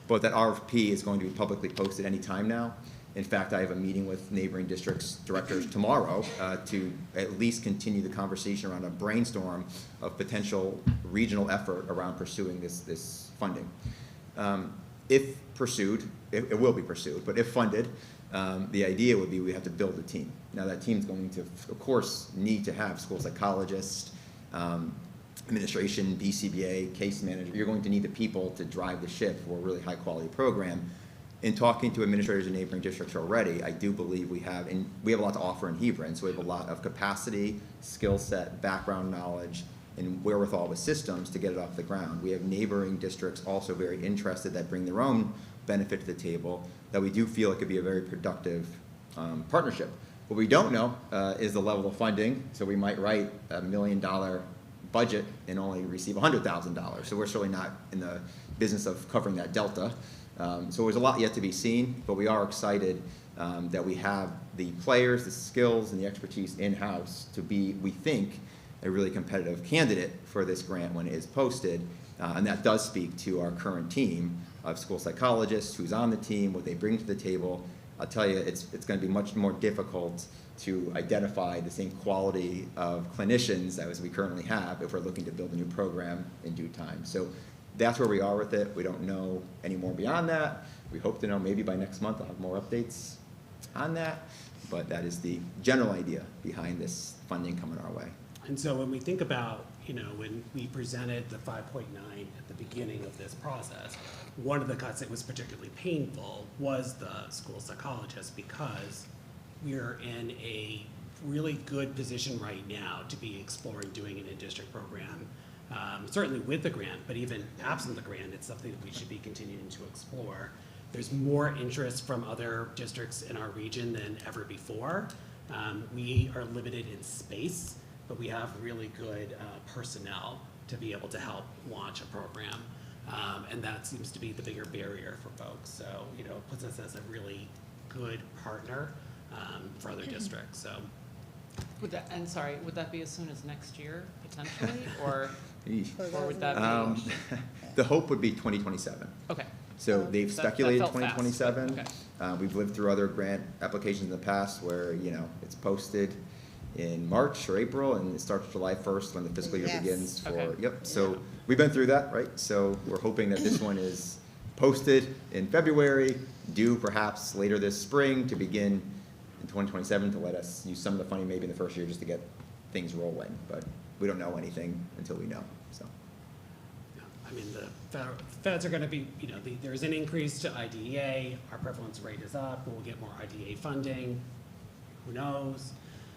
but that RFP is going to be publicly posted any time now. In fact, I have a meeting with neighboring districts directors tomorrow to at least continue the conversation around a brainstorm of potential regional effort around pursuing this funding. If pursued, it will be pursued, but if funded, the idea would be we have to build a team. Now that team's going to, of course, need to have school psychologists, administration, BCBA, case manager. You're going to need the people to drive the ship for a really high quality program. In talking to administrators in neighboring districts already, I do believe we have a lot to offer in Hebron, so we have a lot of capacity, skill set, background knowledge, and wherewithal with systems to get it off the ground. We have neighboring districts also very interested that bring their own benefit to the table, that we do feel it could be a very productive partnership. What we don't know is the level of funding, so we might write $1 million budget and only receive $100,000. So we're certainly not in the business of covering that delta. So there's a lot yet to be seen, but we are excited that we have the players, the skills, and the expertise in-house to be, we think, a really competitive candidate for this grant when it is posted. And that does speak to our current team of school psychologists, who's on the team, what they bring to the table. I'll tell you, it's going to be much more difficult to identify the same quality of clinicians as we currently have if we're looking to build a new program in due time. So that's where we are with it. We don't know any more beyond that. We hope to know maybe by next month. I'll have more updates on that. But that is the general idea behind this funding coming our way. And so when we think about, you know, when we presented the 5.9 at the beginning of this process, one of the cuts that was particularly painful was the school psychologist, because we're in a really good position right now to be exploring doing an in-district program. Certainly with the grant, but even absent the grant, it's something that we should be continuing to explore. There's more interest from other districts in our region than ever before. We are limited in space, but we have really good personnel to be able to help launch a program. And that seems to be the bigger barrier for folks. So, you know, it puts us as a really good partner for other districts, so. Would that, and sorry, would that be as soon as next year, potentially, or would that be? The hope would be 2027. Okay, So they've That speculated felt fast, 2027. okay. We've lived through other grant applications in the past where, you know, it's posted in March or April and it starts July 1st when the fiscal year Yes. begins for, Okay. yep. So we've been through that, right? So we're hoping that this one is posted in February, due perhaps later this spring to begin in 2027 to let us use some of the funding maybe in the first year just to get things rolling. But we don't know anything until we know, so. Yeah, I mean, the feds are gonna be, you know, there's an increase to IDEA, our prevalence rate is up, we'll get more IDEA funding, who knows?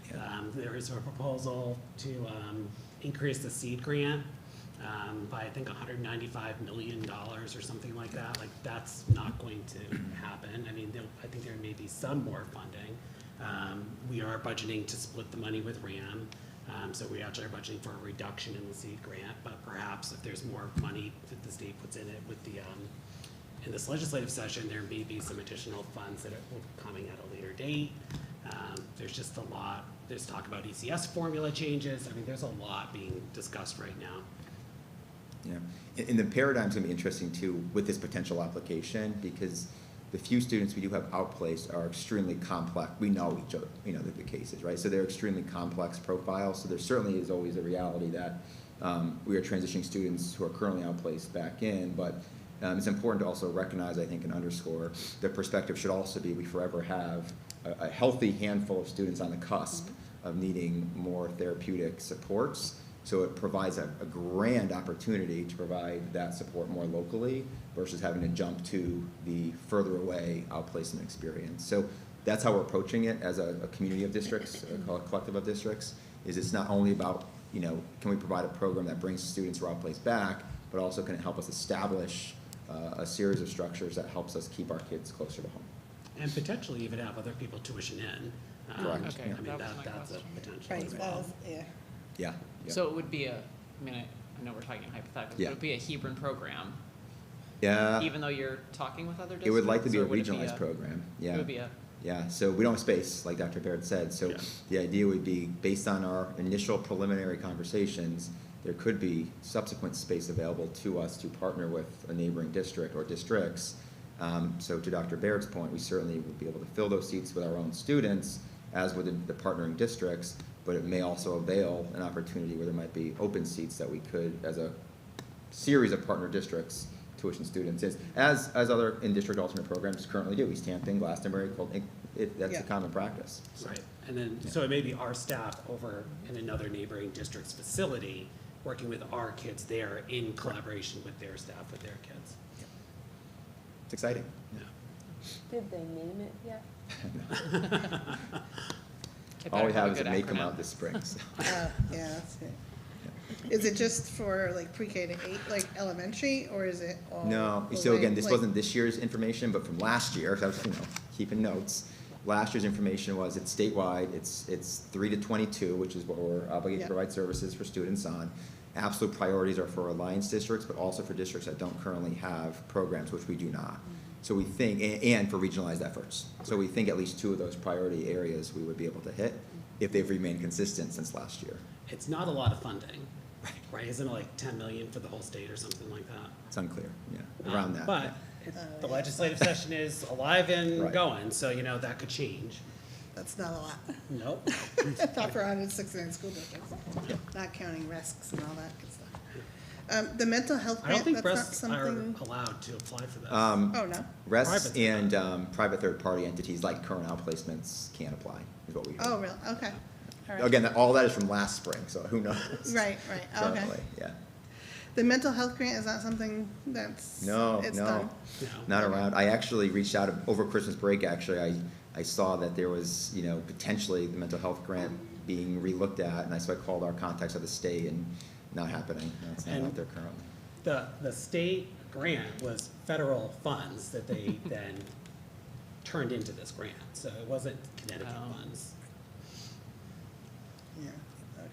Yeah. There is a proposal to increase the seed grant by, I think, $195 million or something like that. Like, that's not going to happen. I mean, I think there may be some more funding. We are budgeting to split the money with RAM. So we actually are budgeting for a reduction in the seed grant, but perhaps if there's more money that the state puts in it with the, in this legislative session, there may be some additional funds that will be coming at a later date. There's just a lot, there's talk about ECS formula changes. I mean, there's a lot being discussed right now. Yeah, and the paradigm's gonna be interesting too with this potential application because the few students we do have outplaced are extremely complex. We know each other, you know, the cases, right? So they're extremely complex profiles. So there certainly is always a reality that we are transitioning students who are currently outplaced back in, but it's important to also recognize, I think, and underscore the perspective should also be we forever have a healthy handful of students on the cusp of needing more therapeutic supports. So it provides a grand opportunity to provide that support more locally versus having to jump to the further away outplacement experience. So that's how we're approaching it as a community of districts, a collective of districts, is it's not only about, you know, can we provide a program that brings students who are outplaced back, but also can it help us establish a series of structures that helps us keep our kids closer to home. And potentially even have other people tuition in. Correct. Okay, I mean, that was my that's a question. potential Right, as well. yeah. Yeah. Yep. So it would be I mean, I know we're talking hypotheticals, but Yeah. it would be a Hebron program, Yeah. even though you're talking with other districts? It would likely be a or would it regionalized program, yeah. It would be a, Yeah, so we don't have space, like Dr. Baird said, so Yeah. the idea would be, based on our initial preliminary conversations, there could be subsequent space available to us to partner with a neighboring district or districts. So to Dr. Baird's point, we certainly would be able to fill those seats with our own students, as would the partnering districts, but it may also avail an opportunity where there might be open seats that we could, as a series of partner districts, tuition students, as other in-district alternate programs currently do, East Hampton, Glastonbury, that's Yeah. a common practice. Right, and then, so it may be our staff over in another neighboring district's facility, working with our kids there in collaboration with their staff, with their kids. It's exciting. Yeah. Did they name it yet? it All better we have a is it good may come acronym. out this spring, so. Yeah, that's it. Is it just for like pre-K to 8, like elementary, or is it all? No, the so way- again, this like- wasn't this year's information, but from last year, so I was, you know, keeping notes. Last year's information was it's statewide, it's 3 to 22, which is what we're obligated Yeah. to provide services for students on. Absolute priorities are for alliance districts, but also for districts that don't currently have programs, which we do not. So we think, and for regionalized efforts. So we think at least 2 of those priority areas we would be able to hit if they've remained consistent since last year. It's not a lot of funding, right? Isn't it like 10 million for the whole state or something like that? It's unclear, yeah, around that. But the legislative session is alive and Right. going, so, you know, that could change. That's not a lot. Nope. Not for 169 school districts, not counting risks and all that good stuff. The mental health I don't grant, think that's not breasts are something, allowed to apply for this. oh, no? Rests Private. and private third-party entities like current outplacements can apply, is what we heard. Oh, really? Okay. All right. Again, all that is from last spring, so who knows? Right, okay. Currently, yeah. The mental health grant, is that something that's? No, it's no, done? No. not around. I actually reached out over Christmas break, actually. I saw that there was, you know, potentially the mental health grant being relooked at, and so I called our contacts at the state, and not happening. No, it's not And- out there currently. The state grant was federal funds that they then turned into this grant, so it wasn't Connecticut Oh. funds. Yeah, okay.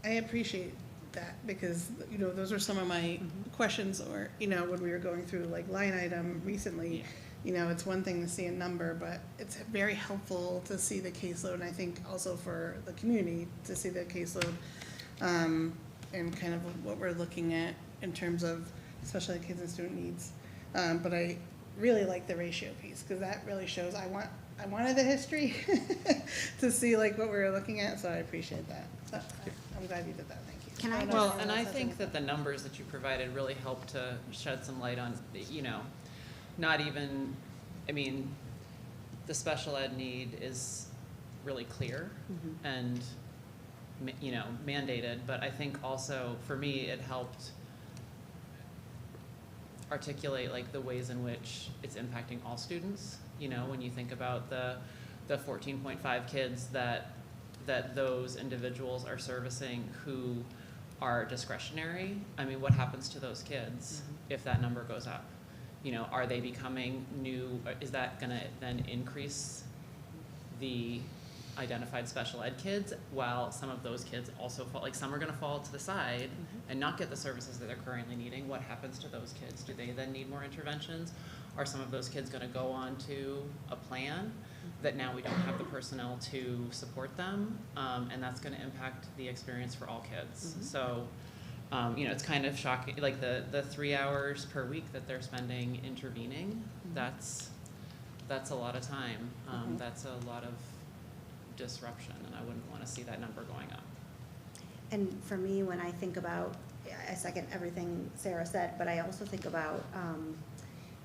I appreciate that, because, you know, those are some of my questions, or, you know, when we were going through like line item recently, Yeah. you know, it's one thing to see a number, but it's very helpful to see the caseload, and I think also for the community to see the caseload, and kind of what we're looking at in terms of especially kids and student needs. But I really like the ratio piece, because that really shows, I wanted the history to see like what we were looking at, so I appreciate that. So I'm glad you did that, thank you. Can I don't know Well, if and anyone I else has think anything. that the numbers that you provided really help to shed some light on, you know, not even, I mean, the special ed need is really clear and, you know, mandated, but I think also, for me, it helped articulate like the ways in which it's impacting all students. You know, when you think about the 14.5 kids that those individuals are servicing who are discretionary, I mean, what happens to those kids if that number goes up? You know, are they becoming new, is that gonna then increase the identified special ed kids, while some of those kids also fall, like some are gonna fall to the side and not get the services that they're currently needing? What happens to those kids? Do they then need more interventions? Are some of those kids gonna go on to a plan that now we don't have the personnel to support them? And that's gonna impact the experience for all kids. So, you know, it's kind of shocking, like the 3 hours per week that they're spending intervening, that's a lot of time. That's a lot of disruption, and I wouldn't want to see that number going up. And for me, when I think about, I second everything Sarah said, but I also think about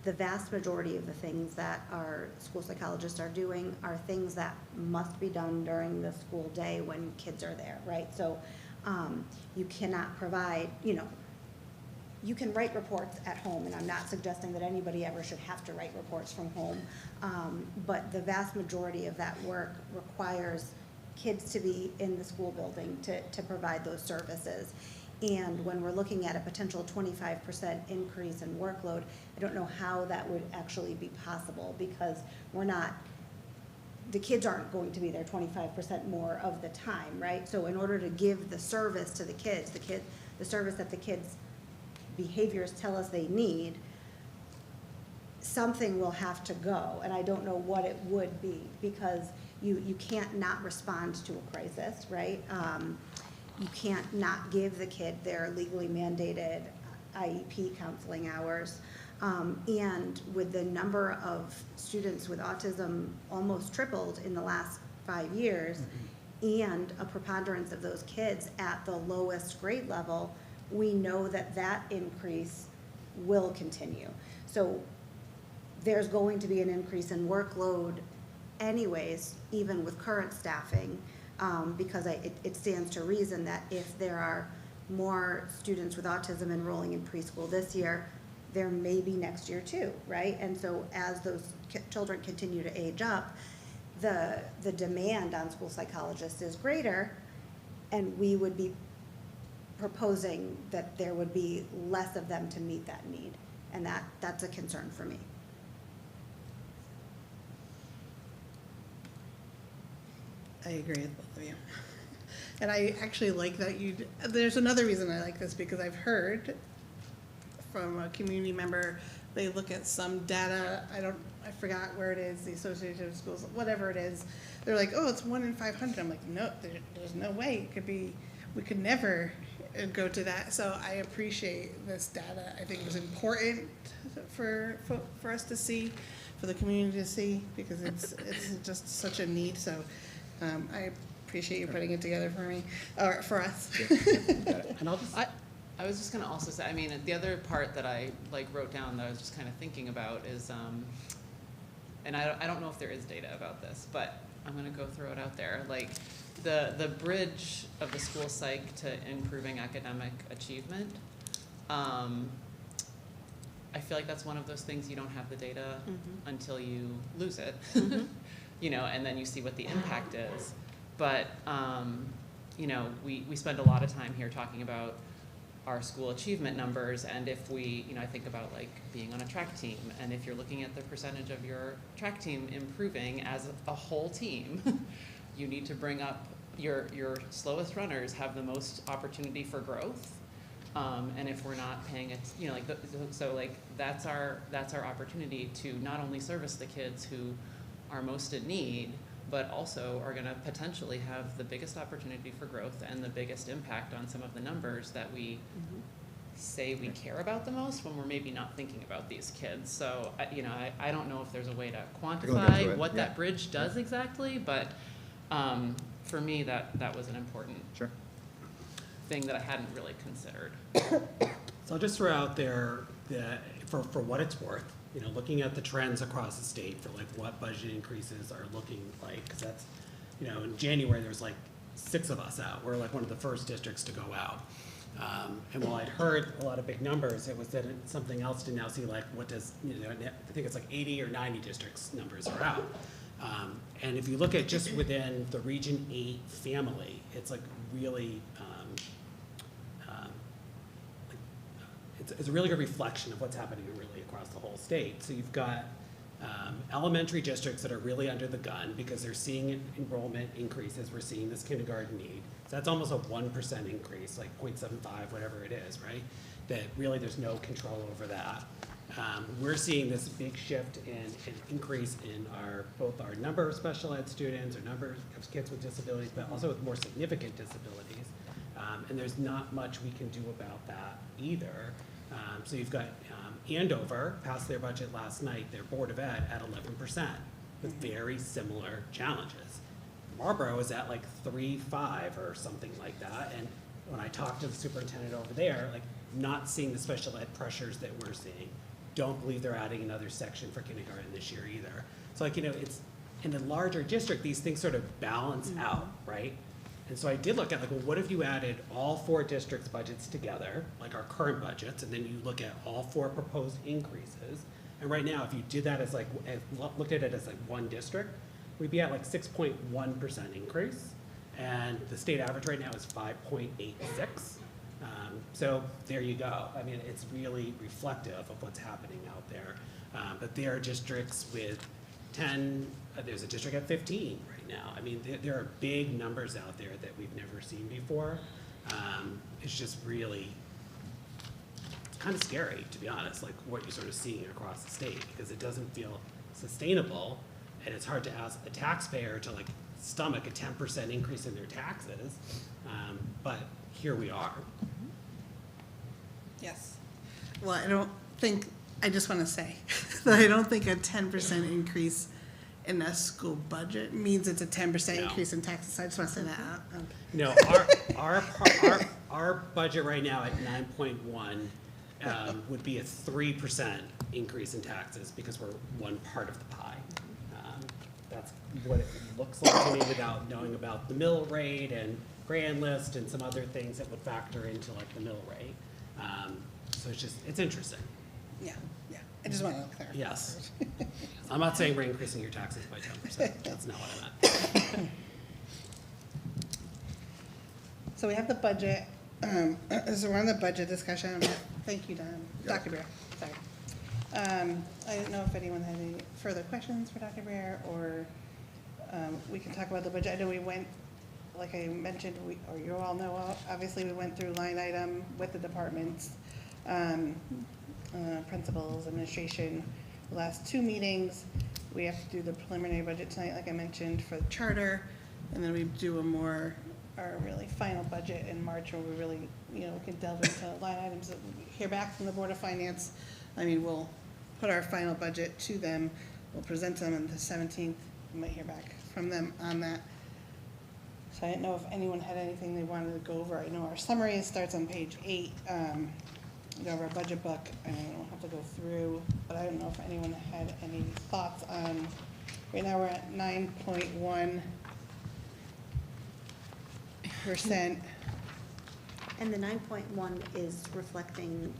the vast majority of the things that our school psychologists are doing are things that must be done during the school day when kids are there, right? So you cannot provide, you know, you can write reports at home, and I'm not suggesting that anybody ever should have to write reports from home, but the vast majority of that work requires kids to be in the school building to provide those services. And when we're looking at a potential 25% increase in workload, I don't know how that would actually be possible, because the kids aren't going to be there 25% more of the time, right? So in order to give the service to the kids, the service that the kids' behaviors tell us they need, something will have to go, and I don't know what it would be, because you can't not respond to a crisis, right? You can't not give the kid their legally mandated IEP counseling hours. And with the number of students with autism almost tripled in the last 5 years, and a preponderance of those kids at the lowest grade level, we know that that increase will continue. So there's going to be an increase in workload anyways, even with current staffing, because it stands to reason that if there are more students with autism enrolling in preschool this year, there may be next year too, right? And so as those children continue to age up, the demand on school psychologists is greater, and we would be proposing that there would be less of them to meet that need, and that's a concern for me. I agree with both of you. And I actually like that there's another reason I like this, because I've heard from a community member, they look at some data, I forgot where it is, the Association of Schools, whatever it is. They're like, oh, it's 1 in 500. I'm like, no, there's no way. We could never go to that. So I appreciate this data. I think it was important for us to see, for the community to see, because it's just such a need. So I appreciate you putting it together for me, or for us. And I'll just, I was just gonna also say, I mean, the other part that I wrote down that I was just kind of thinking about is, and I don't know if there is data about this, but I'm gonna go throw it out there. Like the bridge of the school psych to improving academic achievement. I feel like that's one of those things you don't have the data until you lose it, you know, and then you see what the impact is. But you know, we spend a lot of time here talking about our school achievement numbers, and if we, you know, I think about like being on a track team, and if you're looking at the percentage of your track team improving as a whole team, you need to bring up, your slowest runners have the most opportunity for growth. And if we're not paying it, you know, like, so like, that's our opportunity to not only service the kids who are most in need, but also are gonna potentially have the biggest opportunity for growth and the biggest impact on some of the numbers that we say we care about the most when we're maybe not thinking about these kids. So, you know, I don't know if there's a way to Go into quantify it, what yeah. that bridge does exactly, but for me, that was an important Sure. thing that I hadn't really considered. So I'll just throw out there that for what it's worth, you know, looking at the trends across the state for like what budget increases are looking like, because that's, you know, in January, there's like 6 of us out. We're like one of the first districts to go out. And while I'd heard a lot of big numbers, it was that something else to now see like what does, you know, I think it's like 80 or 90 districts numbers are out. And if you look at just within the Region 8 family, it's like really, it's a really good reflection of what's happening really across the whole state. So you've got elementary districts that are really under the gun because they're seeing enrollment increases. We're seeing this kindergarten need. So that's almost a 1% increase, like 0.75, whatever it is, right? That really there's no control over that. We're seeing this big shift in an increase in both our number of special ed students, or number of kids with disabilities, but also with more significant disabilities. And there's not much we can do about that either. So you've got Andover passed their budget last night, their Board of Ed at 11%, with very similar challenges. Marlboro is at like 3.5 or something like that. And when I talked to the superintendent over there, like not seeing the special ed pressures that we're seeing. Don't believe they're adding another section for kindergarten this year either. So like, you know, it's in a larger district, these things sort of balance out, right? And so I did look at like, well, what if you added all 4 districts' budgets together, like our current budgets, and then you look at all 4 proposed increases. And right now, if you did that as like, looked at it as like one district, we'd be at like 6.1% increase. And the state average right now is 5.86. So there you go. I mean, it's really reflective of what's happening out there. But there are districts with 10, there's a district at 15 right now. I mean, there are big numbers out there that we've never seen before. It's just really, it's kind of scary, to be honest, like what you're sort of seeing across the state, because it doesn't feel sustainable. And it's hard to ask a taxpayer to like stomach a 10% increase in their taxes. But here we are. Yes. Well, I just want to say that I don't think a 10% increase in a school budget means it's a 10% No. increase in taxes. So I just want to say that. No, our budget right now at 9.1 would be a 3% increase in taxes because we're one part of the pie. That's what it looks like to me without knowing about the mill rate and grand list and some other things that would factor into like the mill rate. So it's interesting. Yeah, yeah. I just want to clarify. Yes. I'm not saying we're increasing your taxes by 10%. That's not what I meant. So we have the budget. So we're on the budget discussion. Thank you, Dr. Bear. Sorry. I didn't know if anyone had any further questions for Dr. Bear, or we can talk about the budget. I know we went, like I mentioned, or you all know, obviously we went through line item with the departments, principals, administration, the last 2 meetings. We have to do the preliminary budget tonight, like I mentioned, for the charter, and then we do our really final budget in March, where we really, you know, we can delve into line items that we hear back from the Board of Finance. I mean, we'll put our final budget to them. We'll present them on the 17th. We might hear back from them on that. So I didn't know if anyone had anything they wanted to go over. I know our summary starts on page 8. Go over our budget book, and I don't have to go through, but I don't know if anyone had any thoughts on, right now we're at 9.1%. And the 9.1 is reflecting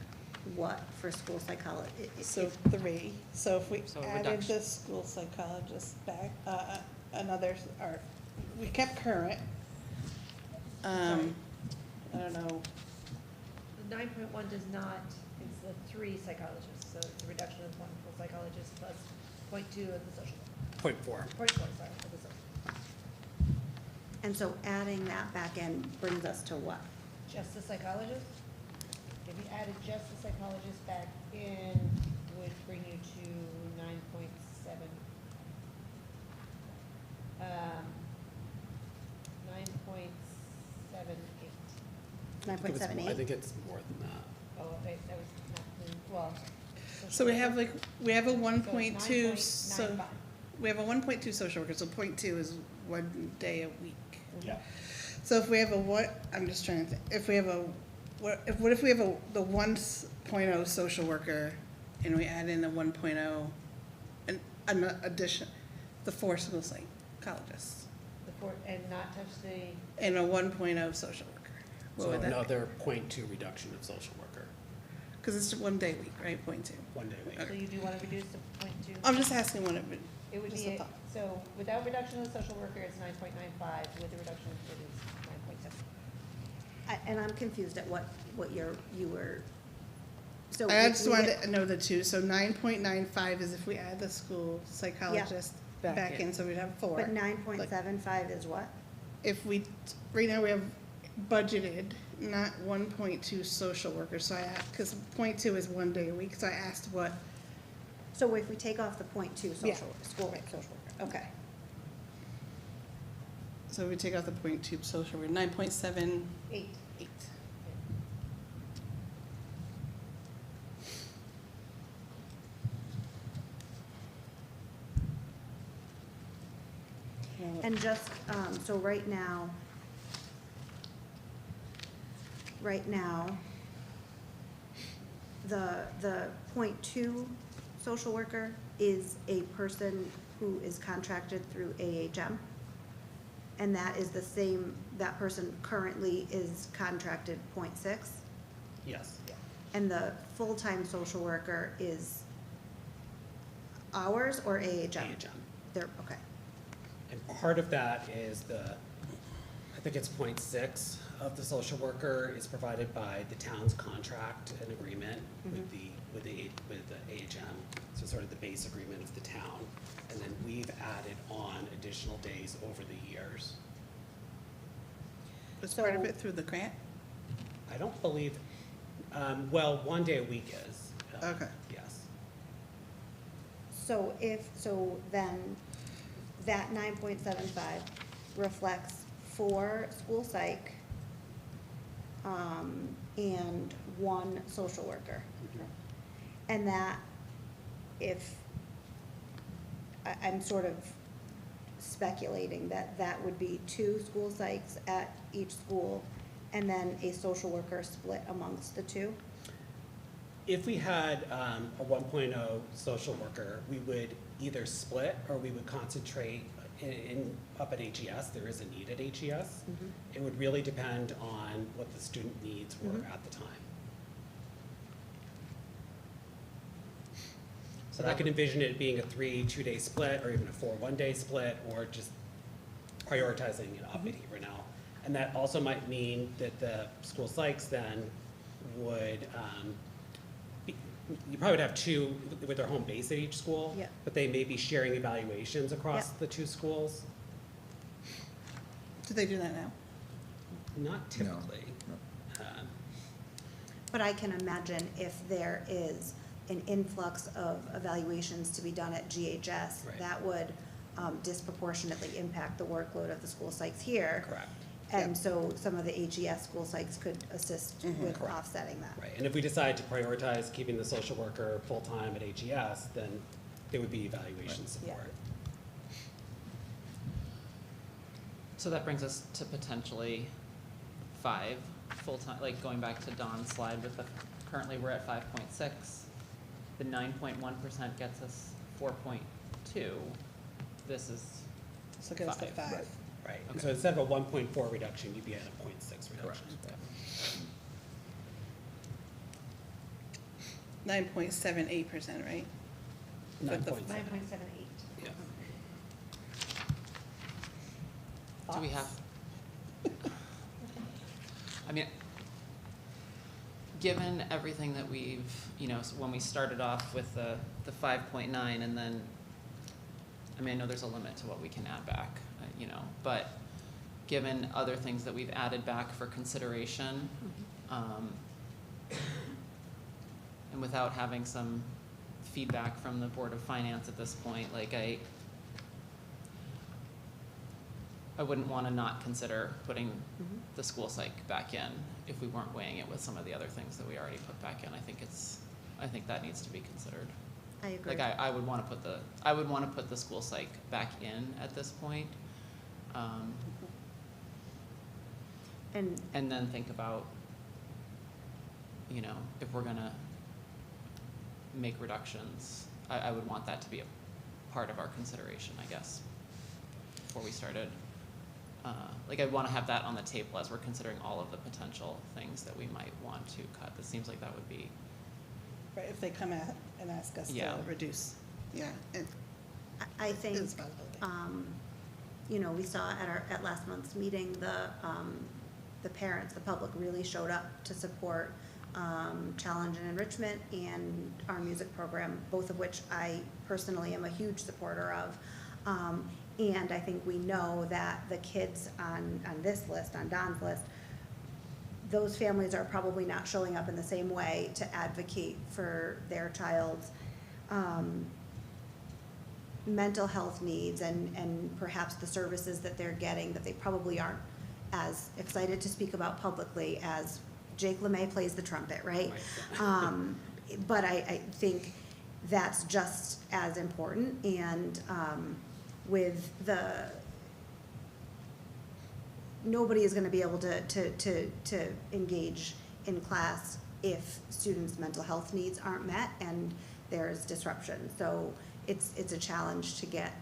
what for school psychology? So 3. So if we So a added reduction. the school psychologist back, or we kept current. I don't know. The 9.1 does not, it's the 3 psychologists, so it's a reduction of 1 full psychologist plus 0.2 of the social, 0.4. 0.4, sorry, of the social. And so adding that back in brings us to what? Just the psychologist? If you added just the psychologist back in, would bring you to 9.7. 9.78. 9.78? I think it's more than that. Oh, wait, that was not, well. So we have like, we have a one So point two, 9.95. so, we have a 1.2 social worker, so 0.2 is 1 day a week. Yeah. So if we have a what, I'm just trying to think, if we have a, what if we have the 1.0 social worker and we add in a 1.0, an addition, the 4 school psychologists, And not touch the, and a 1.0 social worker? What So would that be? another 0.2 reduction of social worker, Because it's 1 day a week, right, 0.2? 1 day a week. so you do want to reduce to 0.2? I'm just asking what it would, It would just be, a thought. so without reduction of the social worker, it's 9.95, with the reduction, it is 9.7. And I'm confused at what you were, so. I we- just we wanted get- to know the two, so 9.95 is if we add the school psychologist Back back in. in, so we'd have 4. But 9.75 is what? If we, right now we have budgeted not 1.2 social workers, so I asked, because 0.2 is 1 day a week, so I asked what, So if we take off the 0.2 Yeah. social, school social worker, okay. so we take out the 0.2 social worker, 9.78. 8. And just, so right now, the 0.2 social worker is a person who is contracted through AHM. And that is the same, that person currently is contracted 0.6. Yes. And the full-time social worker is ours or AHM? AHM. They're, okay. And part of that is I think it's 0.6 of the social worker is provided by the town's contract and agreement with the AHM. So sort of the base agreement of the town. And then we've added on additional days over the years. Was part of So- it through the grant? I don't believe, well, 1 day a week is. Okay. Yes. So then that 9.75 reflects 4 school psych, and 1 social worker. And that I'm sort of speculating that would be 2 school psychs at each school and then a social worker split amongst the 2? If we had a 1.0 social worker, we would either split or we would concentrate up at HES. There is a need at HES. It would really depend on what the student needs were at the time. So I could envision it being a 3 2-day split or even a 4 1-day split or just prioritizing it up at Hebron. And that also might mean that the school psychs then would, you probably would have 2 with their home base at each school. Yeah. But they may be sharing evaluations across Yeah. the 2 schools. Do they do that now? Not typically. But I can imagine if there is an influx of evaluations to be done at GHS, Right. that would disproportionately impact the workload of the school psychs here. Correct. And so some of the HES school psychs could assist with Correct. offsetting that. Right, and if we decide to prioritize keeping the social worker full-time at HES, then there would be evaluation support. So that brings us to potentially 5 full-time, like going back to Dawn's slide with currently we're at 5.6. The 9.1% gets us 4.2. This is So get us to 5. 5. Right, and Okay. so instead of a 1.4 reduction, you'd be at a 0.6 reduction. 9.78%, right? With the 9.7. 9.78. Yeah. Do we have? I mean, given everything that we've, when we started off with the 5.9 and then, I mean, I know there's a limit to what we can add back, but given other things that we've added back for consideration, and without having some feedback from the Board of Finance at this point, like I wouldn't want to not consider putting the school psych back in if we weren't weighing it with some of the other things that we already put back in. I think that needs to be considered. I agree. Like I would want to put the school psych back in at this point. And then think about, if we're gonna make reductions, I would want that to be a part of our consideration, I guess, before we started. I'd want to have that on the table as we're considering all of the potential things that we might want to cut. It seems like that would be. Right, if they come out and ask us Yeah. to reduce, I think, It's a possibility. we saw at last month's meeting, the parents, the public really showed up to support Challenge and Enrichment and our music program, both of which I personally am a huge supporter of. And I think we know that the kids on this list, on Don's list, those families are probably not showing up in the same way to advocate for their child's mental health needs and perhaps the services that they're getting that they probably aren't as excited to speak about publicly as Jake LeMay plays the trumpet, right? But I think that's just as important, and with nobody is going to be able to engage in class if students' mental health needs aren't met and there's disruption. So it's a challenge to get.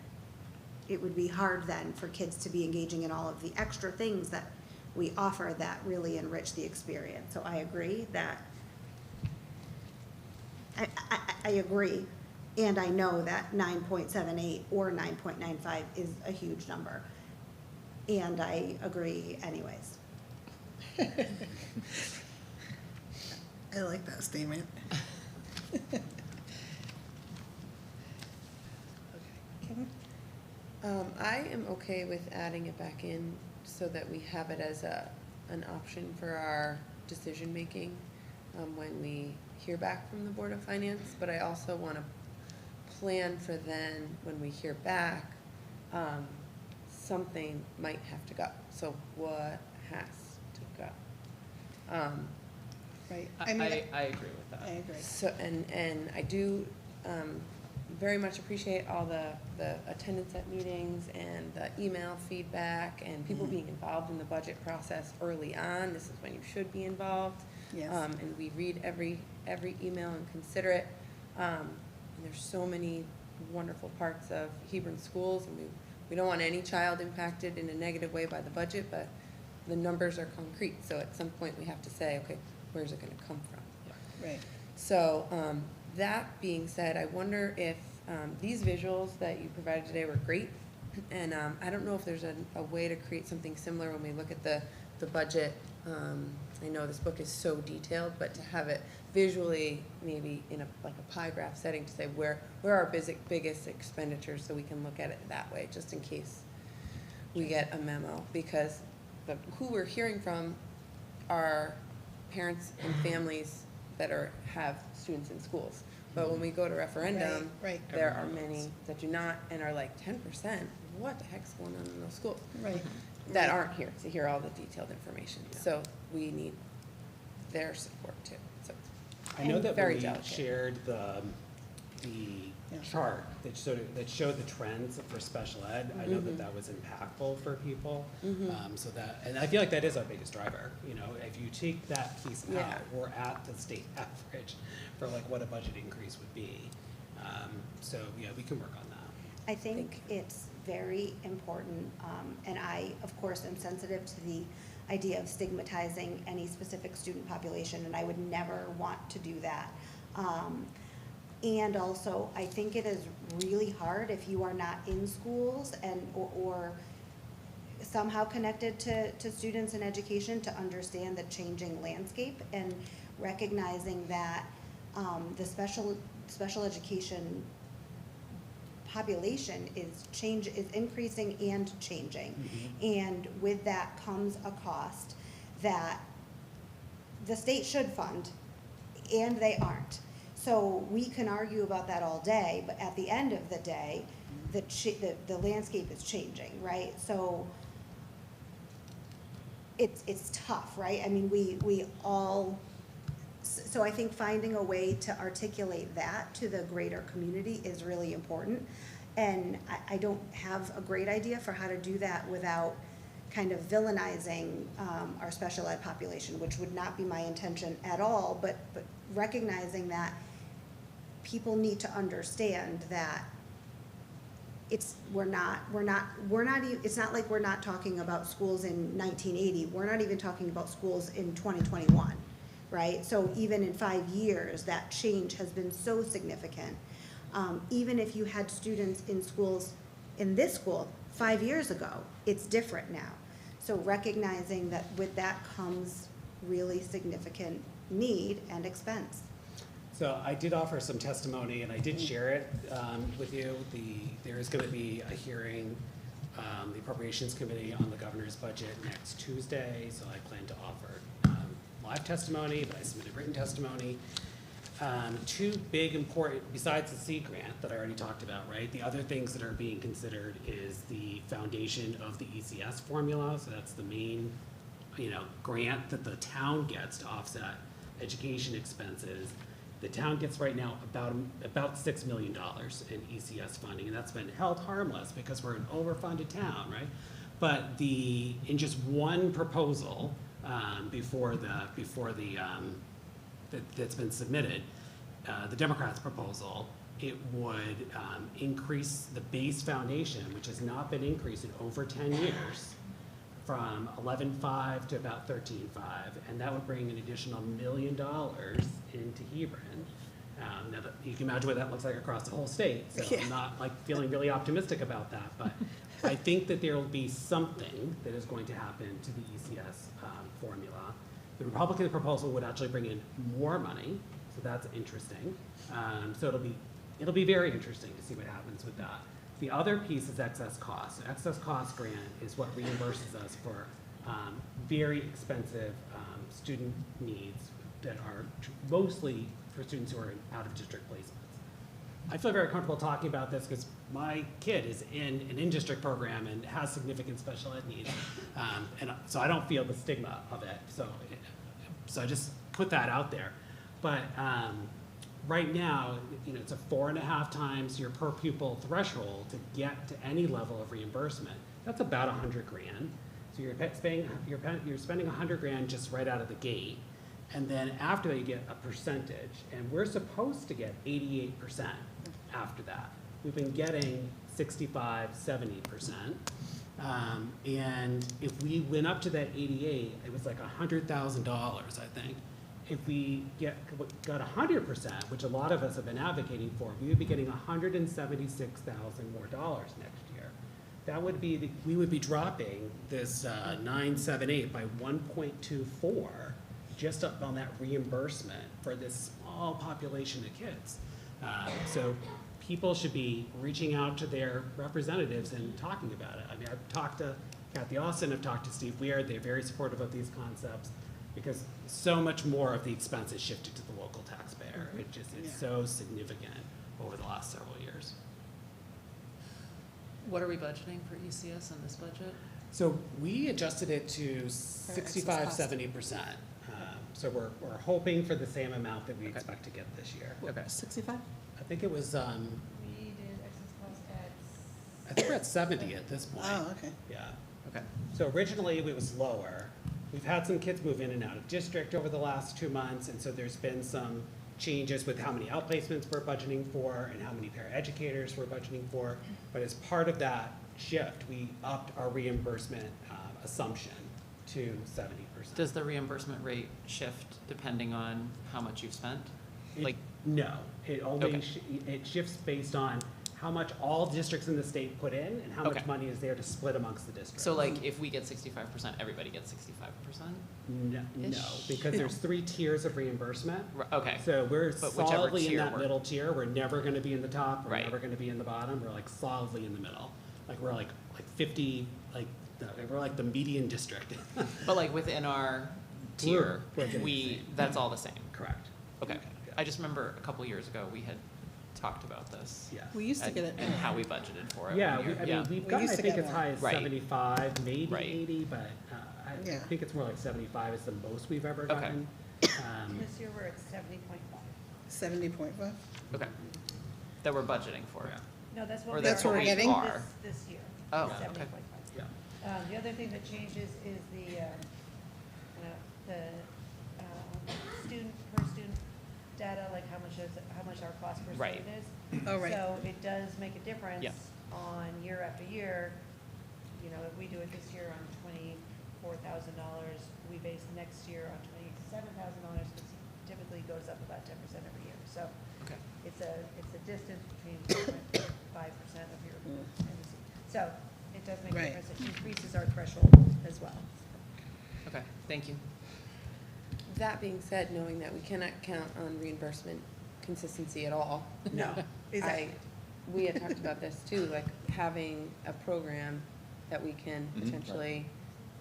It would be hard then for kids to be engaging in all of the extra things that we offer that really enrich the experience. So I agree that I agree, and I know that 9.78 or 9.95 is a huge number, and I agree anyways. I like that statement. Okay, Kim? I am okay with adding it back in so that we have it as an option for our decision-making when we hear back from the Board of Finance, but I also want to plan for then, when we hear back, something might have to go. So what has to go? Right. I agree with that. I agree. So, and I do very much appreciate all the attendance at meetings and the email feedback and people being involved in the budget process early on. This is when you should be involved. Yes. And we read every email and consider it. And there's so many wonderful parts of Hebron schools, and we don't want any child impacted in a negative way by the budget, but the numbers are concrete. So at some point we have to say, okay, where's it going to come from? Right. So that being said, I wonder if these visuals that you provided today were great, and I don't know if there's a way to create something similar when we look at the budget. I know this book is so detailed, but to have it visually, maybe in a pie graph setting, to say where are our biggest expenditures, so we can look at it that way, just in case we get a memo, because who we're hearing from are parents and families that have students in schools. But when we go to referendum, Right. there are many that do not and are like 10%. What the heck's going on in those schools? Right. That aren't here to hear all the detailed information. So we need their support too. So I know that very when we delicate. shared the chart that showed the trends for special ed, I know that was impactful for people. So that, and I feel like that is our biggest driver. If you take that piece Yeah. out, we're at the state average for what a budget increase would be. So yeah, we can work on that. I think it's very important, and I, of course, am sensitive to the idea of stigmatizing any specific student population, and I would never want to do that. And also, I think it is really hard if you are not in schools or somehow connected to students and education to understand the changing landscape and recognizing that the special education population is increasing and changing. And with that comes a cost that the state should fund, and they aren't. So we can argue about that all day, but at the end of the day, the landscape is changing, right? So it's tough, right? I mean, we all, so I think finding a way to articulate that to the greater community is really important. And I don't have a great idea for how to do that without kind of villainizing our special ed population, which would not be my intention at all, but recognizing that people need to understand that it's not like we're not talking about schools in 1980. We're not even talking about schools in 2021, right? So even in 5 years, that change has been so significant. Even if you had students in schools, in this school 5 years ago, it's different now. So recognizing that with that comes really significant need and expense. So I did offer some testimony, and I did share it with you. There is going to be a hearing, the Appropriations Committee on the governor's budget next Tuesday, so I plan to offer live testimony, but I submitted written testimony. Two big important, besides the C grant that I already talked about, right? The other things that are being considered is the foundation of the ECS formula, so that's the main, grant that the town gets to offset education expenses. The town gets right now about $6 million in ECS funding, and that's been held harmless because we're an overfunded town, right? But in just one proposal that's been submitted, the Democrats' proposal, it would increase the base foundation, which has not been increased in over 10 years, from 11.5 to about 13.5, and that would bring an additional $1 million into Hebron. Now, you can imagine what that looks like across the whole state, so I'm not feeling really optimistic about that, but I think that there will be something that is going to happen to the ECS formula. The Republican proposal would actually bring in more money, so that's interesting. So it'll be very interesting to see what happens with that. The other piece is excess cost. So excess cost grant is what reimburses us for very expensive student needs that are mostly for students who are in out-of-district placements. I feel very comfortable talking about this because my kid is in an in-district program and has significant special ed needs, and so I don't feel the stigma of it. So I just put that out there. But right now, it's a 4.5 times your per pupil threshold to get to any level of reimbursement. That's about $100 grand. So you're spending $100 grand just right out of the gate, and then after that you get a percentage, and we're supposed to get 88% after that. We've been getting 65, 70%. And if we went up to that 88, it was like $100,000, I think. If we got 100%, which a lot of us have been advocating for, we would be getting $176,000 more next year. That would be we would be dropping this 978 by 1.24 just up on that reimbursement for this small population of kids. So people should be reaching out to their representatives and talking about it. I mean, I've talked to Kathy Austin, I've talked to Steve Weird. They're very supportive of these concepts because so much more of the expense is shifted to the local taxpayer. It's so significant over the last several years. What are we budgeting for ECS in this budget? So we adjusted it to 65, 70%. So we're hoping for the same amount that we expect to get this year. Okay. 65? I think it was, We did excess cost at. I think we're at 70 at this point. Oh, okay. Yeah. Okay. So originally it was lower. We've had some kids move in and out of district over the last 2 months, and so there's been some changes with how many outplacements we're budgeting for and how many paraeducators we're budgeting for. But as part of that shift, we upped our reimbursement assumption to 70%. Does the reimbursement rate shift depending on how much you've spent? No, it only Okay. it shifts based on how much all districts in the state put in and how much Okay. money is there to split amongst the districts. So like, if we get 65%, everybody gets 65%? No, Ish. because there's 3 tiers of reimbursement. Okay, So we're But whichever solidly in tier that we're- middle tier. We're never gonna be in the top, we're Right. never gonna be in the bottom, we're like solidly in the middle. Like, we're like 50, we're like the median district. but like within our tier, We're getting the same. that's all the same? Correct. Okay, I just remember a couple years ago, we had talked about this. Yes. We used to get it. And how we budgeted for it. Yeah, one we, year. I mean, we've We gotten, used I to think, get as more. high as Right. 75, maybe Right. 80, but I Yeah. think it's more like 75 is the most we've ever Okay. gotten. This year we're at 70.5. 70.5. Okay, that we're budgeting for. Yeah. No, that's Or what that's what we're getting? are. This year. Oh, okay. 70.5. Yeah. The other thing that changes is the student, per student data, like how much our cost per Right. student is. Oh, right. So it does make a difference Yeah. on year after year. You know, if we do it this year on $24,000, we base next year on $27,000, because typically goes up about 10% every year. So Okay, it's a distance between 5% of your NC. So it does make a Right. difference. It increases our threshold as well. okay, thank you. That being said, knowing that we cannot count on reimbursement consistency at all. No, exactly. We had talked about this too, like having a program that we can Mhm. potentially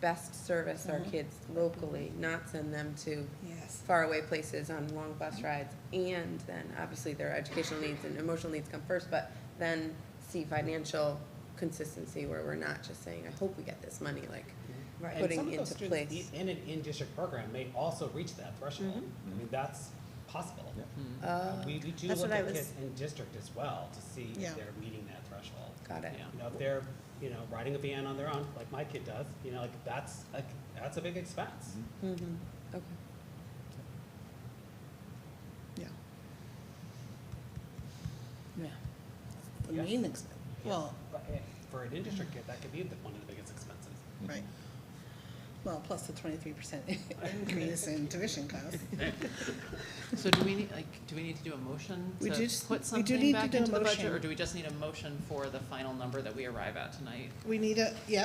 best service our kids locally, not send them to Yes. faraway places on long bus rides, and then obviously their educational needs and emotional needs come first, but then see financial consistency where we're not just saying, I hope we get this money, like Right. And putting some of those into students place. in an in-district program may also reach that threshold. Mhm. I mean, that's possible. Mm. We do That's look what I at was- kids in district as well to see Yeah. if they're meeting that threshold. Got it. Yeah. You know, if they're, riding a van on their own, like my kid does, like that's a big expense. Mhm. Okay. Yeah. Yeah. The Yes. main expense. Well, But for an in-district kid, that could be one of the biggest expenses. right. Well, plus the 23% increase in tuition costs. So do we need to do a motion We to just- put we do something need to back do a into the budget? motion. Or do we just need a motion for the final number that we arrive at tonight? We need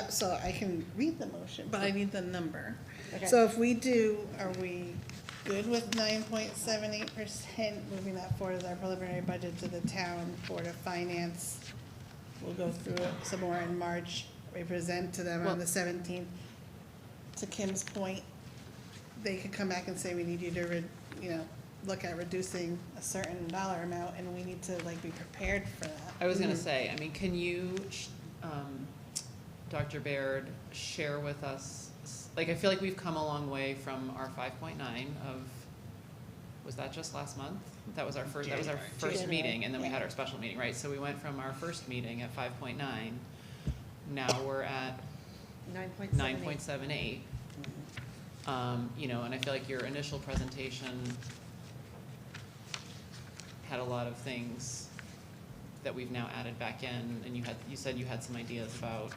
so I can read the motion, but I need the number. Okay. So if we do, are we good with 9.78% moving that forward as our preliminary budget to the town Board of Finance? We'll go through it some more in March, we present to them Well- on the 17th. To Kim's point, they could come back and say, we need you to, look at reducing a certain dollar amount, and we need to be prepared for that. I was gonna say, I mean, can you, Dr. Baird, share with us, I feel like we've come a long way from our 5.9 of, was that just last month? That was our first January. meeting, and then we Yeah. had our special meeting, right? So we went from our first meeting at 5.9, now we're at 9.78. 9.78. And I feel like your initial presentation had a lot of things that we've now added back in, and you said you had some ideas about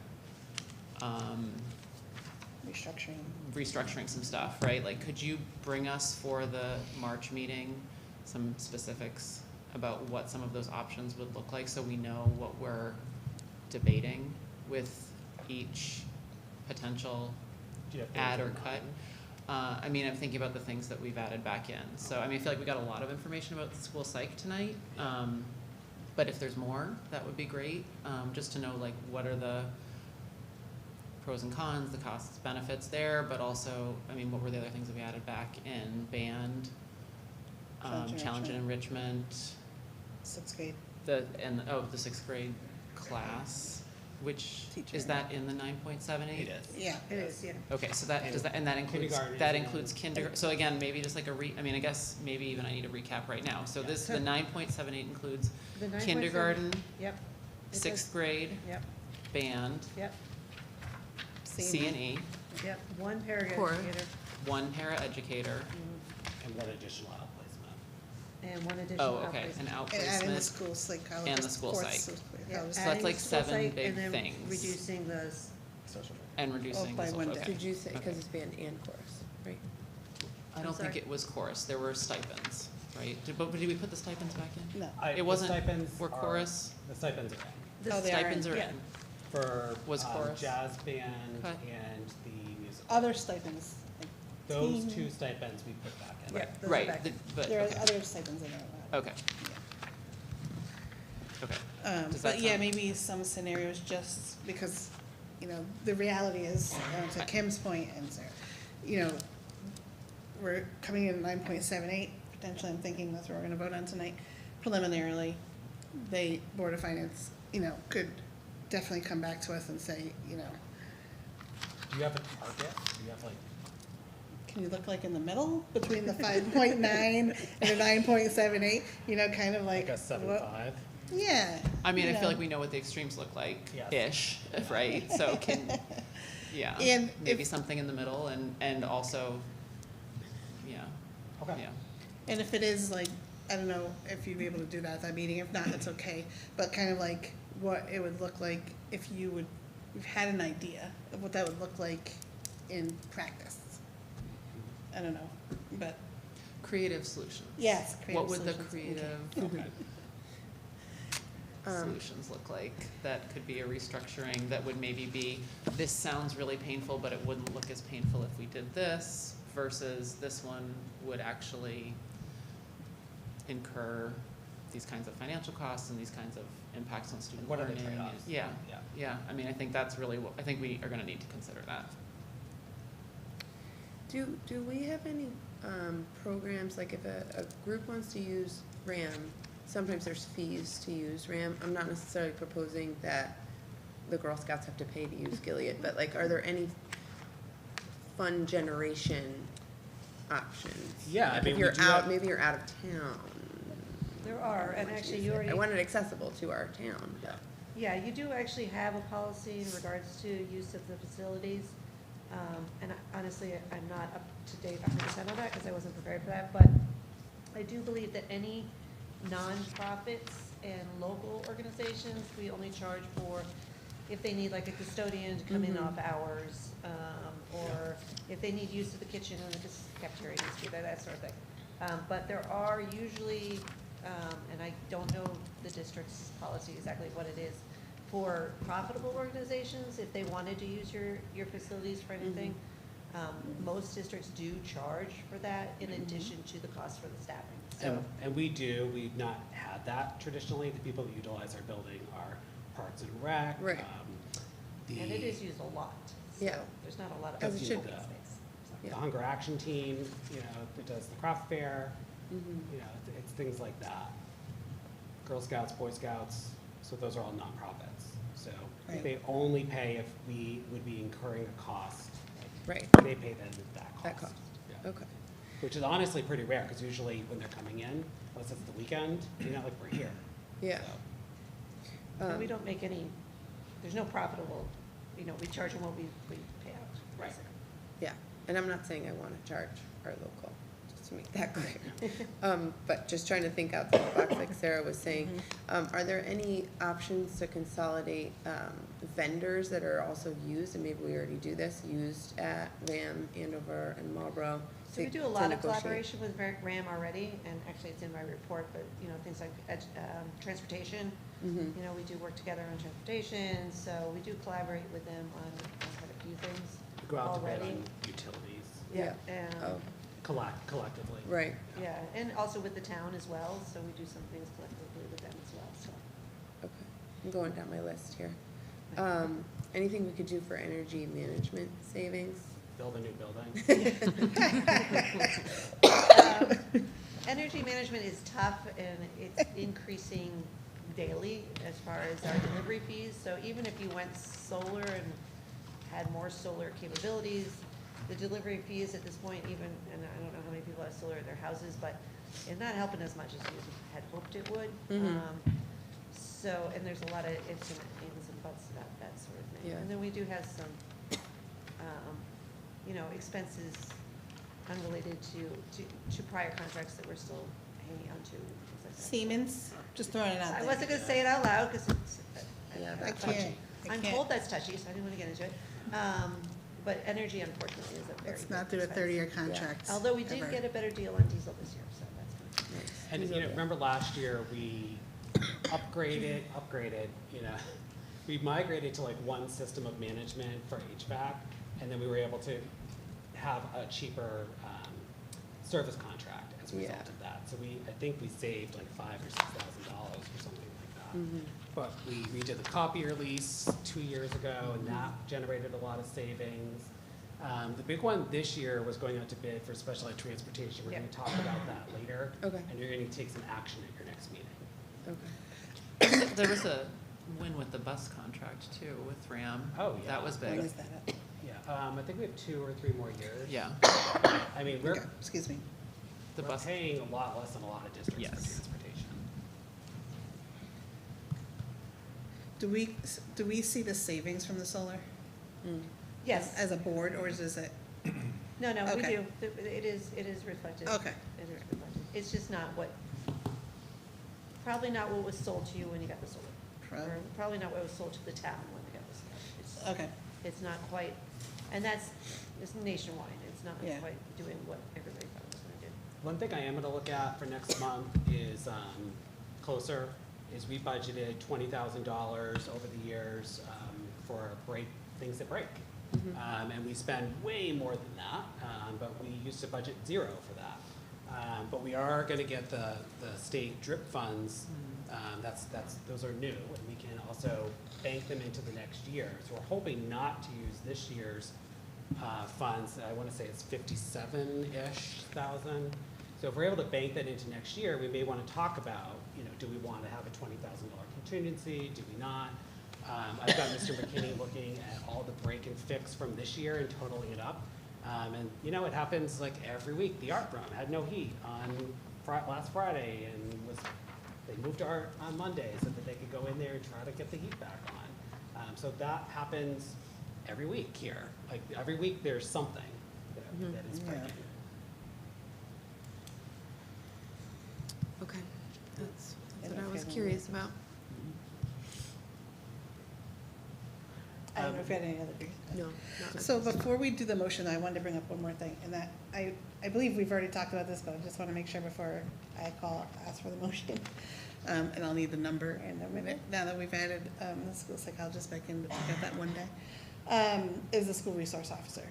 restructuring some stuff, right? Like, could you bring us for the March meeting some specifics about what some of those options would look like, so we know what we're debating with each potential Do you have add or things in cut? mind? I'm thinking about the things that we've added back in. So, I feel like we got a lot of information about the school psych tonight. But if there's more, that would be great, just to know what are the pros and cons, the costs, benefits there, but also, what were the other things that we added back in? Band, challenge and enrichment, Sixth grade. the sixth grade class, which, Teacher. is that in the 9.78? It is. Yeah. It is, yeah. Okay, so that includes, Kindergarten is that in- includes kindergarten, so again, maybe just like I guess maybe even I need a recap right now. So the 9.78 includes The 9.7 kindergarten, Yep. It does. sixth grade, Yep, band, yep, C and E, yep. One Core. paraeducator one para-educator, And one additional outplacement. and one additional oh, okay, outplacement. an And adding the outplacement, school psychologist. And the school fourth psych. school Yep, psychologist. So that's adding like the school 7 psych big and then things. reducing the social work. and reducing by the one social, day. Did you say, because Okay. it's band and chorus, right? I I'm don't think sorry. it was chorus, there were stipends. right? But did we put the stipends back in? No. It The wasn't, stipends were are- chorus, The stipends are in. Oh, they are stipends in, are yeah. in. For Was chorus. jazz band Okay. and the musical. Other stipends, like Those teen- two stipends we put back in. Yeah, those are Right, back. but, There are okay, other stipends in there. okay, okay. Does that But yeah, sound- maybe some scenarios just because, you know, the reality is, to Kim's point, and Sarah, you know, we're coming in at 9.78, potentially I'm thinking that's what we're gonna vote on tonight. Preliminarily, they, Board of Finance, you know, could definitely come back to us and say, you know, Do you have a target? Do you have like, can you look like in the middle between the 5.9 and the 9.78, you know, kind of like. like a 7.5? Yeah. I mean, you I feel know. like we know what the extremes look like, Yes. ish, right? So yeah, And maybe if- something in the middle and also, yeah, Okay. yeah. And if it is like, I don't know if you'd be able to do that at that meeting, if not, it's okay, but kind of like what it would look like if you've had an idea of what that would look like in practice. I don't know, but Creative solutions. yes. What would the solutions. creative Okay. solutions look like? That could be a restructuring, that would maybe be, this sounds really painful, but it wouldn't look as painful if we did this, versus this one would actually incur these kinds of financial costs and these kinds of impacts on student What are learning. the trade-offs? Yeah, Yeah. yeah, I mean, I think that's really what, I think we are gonna need to consider that. Do we have any programs, like if a group wants to use RAM, sometimes there's fees to use RAM. I'm not necessarily proposing that the Girl Scouts have to pay to use Gilead, but like, are there any fund generation options? Yeah, I Like mean, if we you're do out, have- maybe you're out of town. There are, and actually you already. I want it accessible to our town, but. Yeah, you do actually have a policy in regards to use of the facilities. And honestly, I'm not up to date 100% on that because I wasn't prepared for that, but I do believe that any nonprofits and local organizations, we only charge for if they need like a custodian to come in off hours, or if they need use of the kitchen and the cafeteria needs to be there, that sort of thing. But there are usually, and I don't know the district's policy exactly what it is, for profitable organizations, if they wanted to use your facilities for anything, most districts do charge for that in addition to the cost for the staffing. So, And we've not had that traditionally. The people that utilize our building are Parks and Rec. Right. and it is used a lot, so Yeah. there's not a lot of As it should open be. space. The Hunger Action Team, you know, that does the craft fair, Mhm. you know, it's things like that. Girl Scouts, Boy Scouts, so those are all nonprofits. So Right. they only pay if we would be incurring a cost. Right, They pay them that cost. that cost, Yeah. okay. Which is honestly pretty rare, because usually when they're coming in, unless it's the weekend, you know, like we're here. Yeah. So, And we don't make any, there's no profitable, you know, we charge them what we pay out. Right. basically. Yeah, and I'm not saying I want to charge our local, just to make that clear. But just trying to think outside the box, like Sarah was saying. Are there any options to consolidate vendors that are also used, and maybe we already do this, used at RAM, Andover, and Marlboro? So we to- do a to lot of negotiate? collaboration with RAM already, and actually it's in my report, but, you know, things like transportation, Mhm. you know, we do work together on transportation, so we do collaborate with them on quite a few things we go out to bid already. on utilities Yeah, Oh, collectively. right, yeah, and also with the town as well, so we do some things collectively with them as well, so. okay. I'm going down my list here. Anything we could do for energy management savings? Build a new building. Energy management is tough and it's increasing daily as far as our delivery fees. So even if you went solar and had more solar capabilities, the delivery fees at this point even, and I don't know how many people have solar at their houses, but it's not helping as much as you had hoped it would. Mhm. So, and there's a lot of ifs and buts about that sort of thing. Yeah. And then we do have some, you know, expenses unrelated to prior contracts that we're still hanging on to. things like that. Siemens, just throwing it out I there. wasn't gonna say it out loud, because it's, Yeah, I that's can't, I I'm can't. told that's touchy, so I didn't wanna get into it. But energy unfortunately is a very Let's big not do a expense. 30-year contract. Although we did ever. get a better deal on diesel this year, so that's good. And you know, remember last year we upgraded, you know, we migrated to like one system of management for HVAC, and then we were able to have a cheaper service contract as a result of that. So I think we saved like $5,000 or $6,000 or something like that. But we redid the copier lease 2 years ago, and that generated a lot of savings. The big one this year was going out to bid for special ed transportation. We're gonna talk about that later. Okay. And you're gonna take some action at your next meeting. Okay. There was a win with the bus contract too, with RAM. Oh, yeah. That was When big. is that up? Yeah, I think we have 2 or 3 more years. Yeah, I mean, we're, Okay, excuse me. the we're bus, paying a lot less than a lot of districts for Yes. transportation. Do we see the savings from the solar Yes. as a board, or is it? No, we Okay. do. It is reflected. Okay. It is reflected. It's just not probably not what was sold to you when you got the solar. Or probably not what was sold to the town when they got the solar. Okay, It's not quite, and it's nationwide. It's not Yeah. quite doing what everybody thought it was gonna do. One thing I am gonna look at for next month is, we budgeted $20,000 over the years, for things that break. And we spend way more than that, but we used to budget 0 for that. But we are gonna get the state DRIP funds, those are new, and we can also bank them into the next year. So we're hoping not to use this year's funds. I wanna say it's 57-ish thousand. So if we're able to bank that into next year, we may wanna talk about, you know, do we wanna have a $20,000 contingency, do we not? I've got Mr. McKinney looking at all the break and fix from this year and totaling it up. And you know, it happens like every week. The art room had no heat on last Friday, and they moved to art on Monday so that they could go in there and try to get the heat back on. So that happens every week here. Like every week there's something that is breaking. Okay, that's what I was curious about. I don't know if you had any other. No, not So before we do the motion, I wanted to bring up one more thing, and that, I believe we've already talked about this, but I just want to make sure before I ask for the motion. And I'll need the number in a minute, now that we've added, the school psychologist back in, to pick up that one day, is the school resource officer.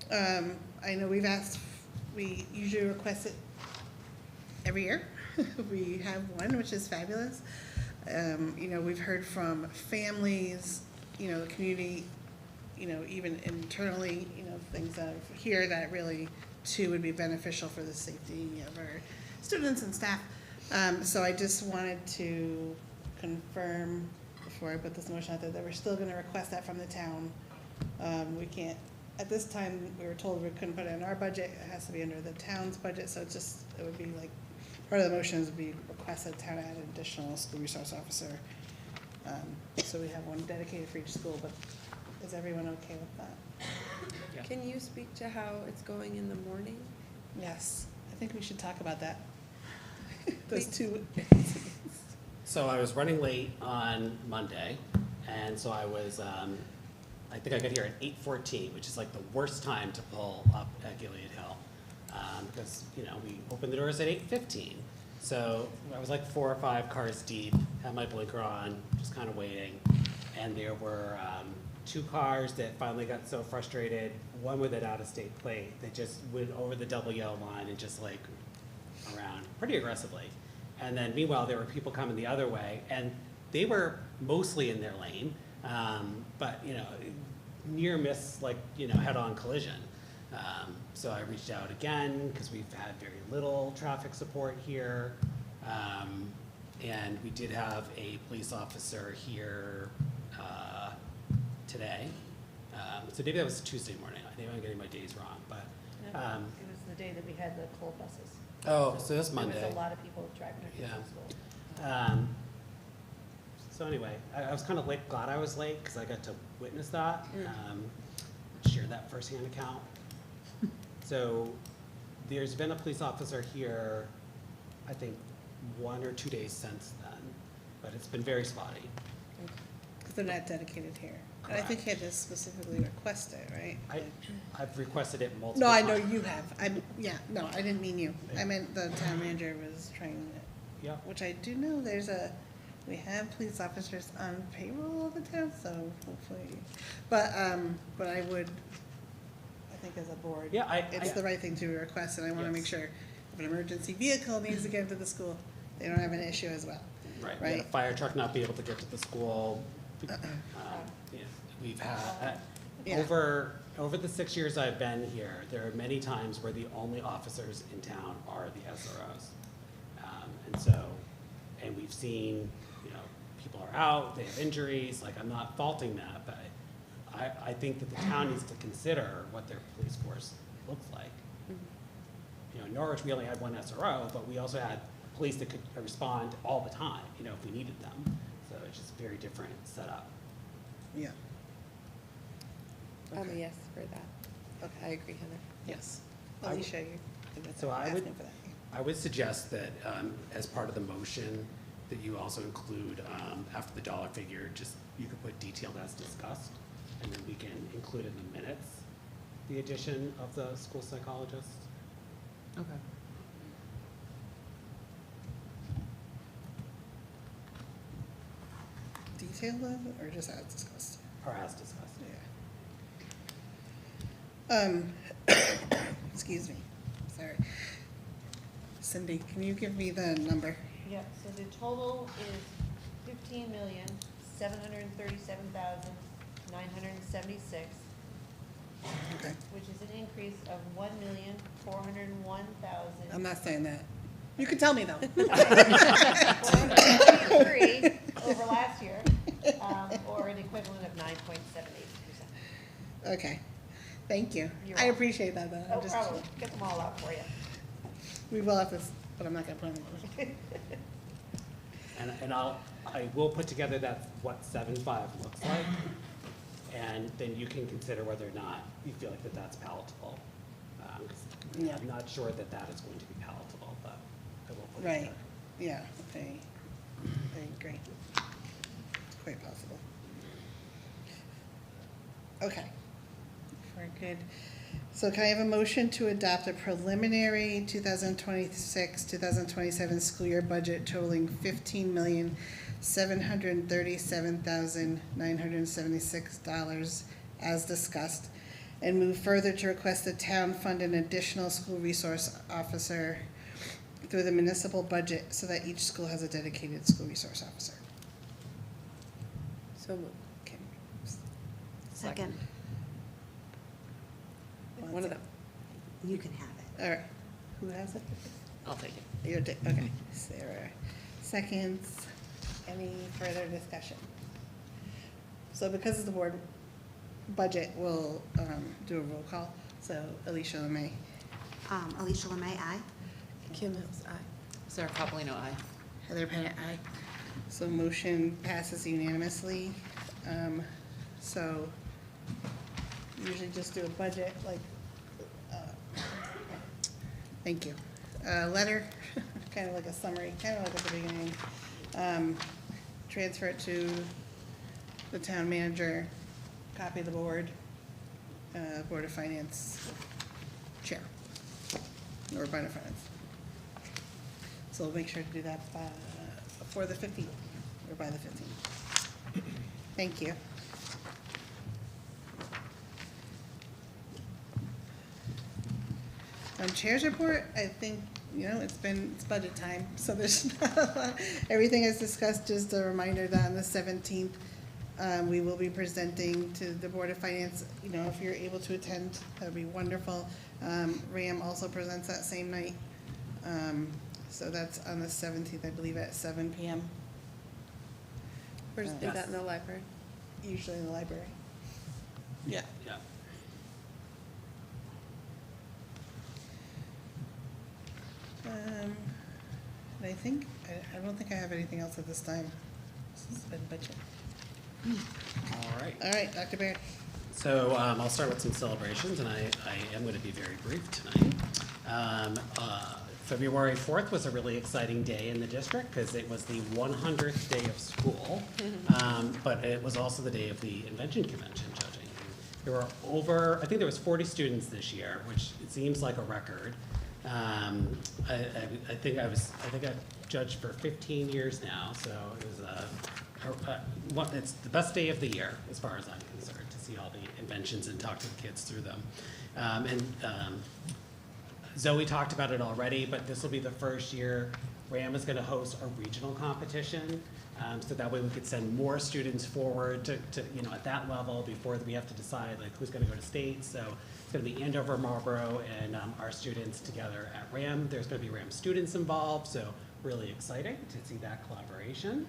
I know we usually request it every year. We have one, which is fabulous. You know, we've heard from families, you know, the community, you know, even internally, you know, things that I've heard that really too would be beneficial for the safety of our students and staff. So I just wanted to confirm before I put this motion out there that we're still gonna request that from the town. We can't, at this time, we were told we couldn't put it in our budget, it has to be under the town's budget, so it would be like, part of the motion would be request that town add an additional school resource officer. So we have one dedicated for each school, but is everyone okay with that? Yeah. Can you speak to how it's going in the morning? Yes, I think we should talk about that. Those two. So I was running late on Monday, and so I was, I think I got here at 8:14, which is like the worst time to pull up at Gilead Hill. Because, you know, we opened the doors at 8:15. So I was like 4 or 5 cars deep, had my blinker on, just kind of waiting. And there were 2 cars that finally got so frustrated, one with an out-of-state plate, that just went over the double yellow line and just like around pretty aggressively. And then meanwhile, there were people coming the other way, and they were mostly in their lane, but, you know, near miss, like, you know, head-on collision. So I reached out again, because we've had very little traffic support here. And we did have a police officer here today. So maybe that was Tuesday morning. Maybe I'm getting my days wrong, but. It was the day that we had the cold buses. Oh, so that's There Monday. was a lot of people driving their kids Yeah. to school. So anyway, I was kind of glad I was late, because I got to witness that, share that firsthand account. So there's been a police officer here, I think, 1 or 2 days since then, but it's been very spotty. They're not dedicated here. And I think he had to specifically request it, right? I've requested it multiple No, I times. know you have. No, I didn't mean you. I meant the town manager was trying it. Yeah. Which I do know we have police officers on payroll of the town, so hopefully, but I think as a board, Yeah, it's the right thing to request, and I wanna make Yes. sure if an emergency vehicle needs to get into the school, they don't have an issue as well. Right, we had a Right. fire truck not be able to get to the school. Yeah, We've had, Yeah. over the 6 years I've been here, there are many times where the only officers in town are the SROs. And we've seen, people are out, they have injuries, like, I'm not faulting that, but I think that the town needs to consider what their police force looks like. In Norwich, we only had one SRO, but we also had police that could respond all the time, if we needed them. So it's just a very different setup. Yeah. I'm a Okay. yes for that. Okay. I agree, Heather. Yes. Alicia, you. So I would- asking for that. I would suggest that, as part of the motion, that you also include, after the dollar figure, you could put detailed as discussed, and then we can include in the minutes the addition of the school psychologist. Okay. Detailed of it, or just as discussed? Or as discussed. Excuse me, sorry. Cindy, can you give me the number? Yep, so the total is 15,737,976, Okay, which is an increase of 1,401,000. I'm not saying that. You can tell me though. 123 over last year, or an equivalent of 9.78%. Okay, thank you. You're I welcome. appreciate that though. No I'm just- problem, get them all out for you. We will have this, but I'm not gonna put it in the And I will put together what 7.5 looks like, and then you can consider whether or not you feel like that's palatable. 'Cause Yeah. I'm not sure that is going to be palatable, but I will put it Right, together. yeah, I agree. It's quite possible. Okay, we're good. So can I have a motion to adopt a preliminary 2026-2027 school year budget totaling $15,737,976 as discussed, and move further to request the town fund an additional school resource officer through the municipal budget so that each school has a dedicated school resource officer? So moved. Okay. Second, One of them. you can have it. All right, who has it? I'll take it. Okay, Sarah. Seconds. Any further discussion? So because it's the board budget, we'll do a roll call. So Alicia Lemay. Alicia Lemay, aye. Kim Hills, aye. Sarah Coppolino, aye. Heather Bennett, aye. So motion passes unanimously. So usually just do a budget, like, thank you. Letter, kind of like a summary, kind of like at the beginning. Transfer it to the town manager, copy the board, Board of Finance chair, or Board of Finance. So we'll make sure to do that before the 15th, or by the 15th. Thank you. Chair's report, I think, it's budget time, so there's not a lot. Everything is discussed, just a reminder that on the 17th, we will be presenting to the Board of Finance. If you're able to attend, that would be wonderful. RAM also presents that same night. So that's on the 17th, I believe, at 7 p.m. Where's, is Yes. that in the library? Usually in the library. Yeah. Yeah. And I think, I don't think I have anything else at this time. This has been budget. All right. All right, Dr. Baird. So I'll start with some celebrations, and I am going to be very brief tonight. February 4th was a really exciting day in the district because it was the 100th day of school, but it was also the day of the Invention Convention judging. There were I think there was 40 students this year, which it seems like a record. I think I've judged for 15 years now, so it was it's the best day of the year as far as I'm concerned, to see all the inventions and talk to the kids through them. Zoe talked about it already, but this will be the first year RAM is going to host a regional competition, so that way we could send more students forward to at that level before we have to decide like who's going to go to state. So it's going to be Andover, Marlboro, and our students together at RAM. There's going to be RAM students involved, so really exciting to see that collaboration.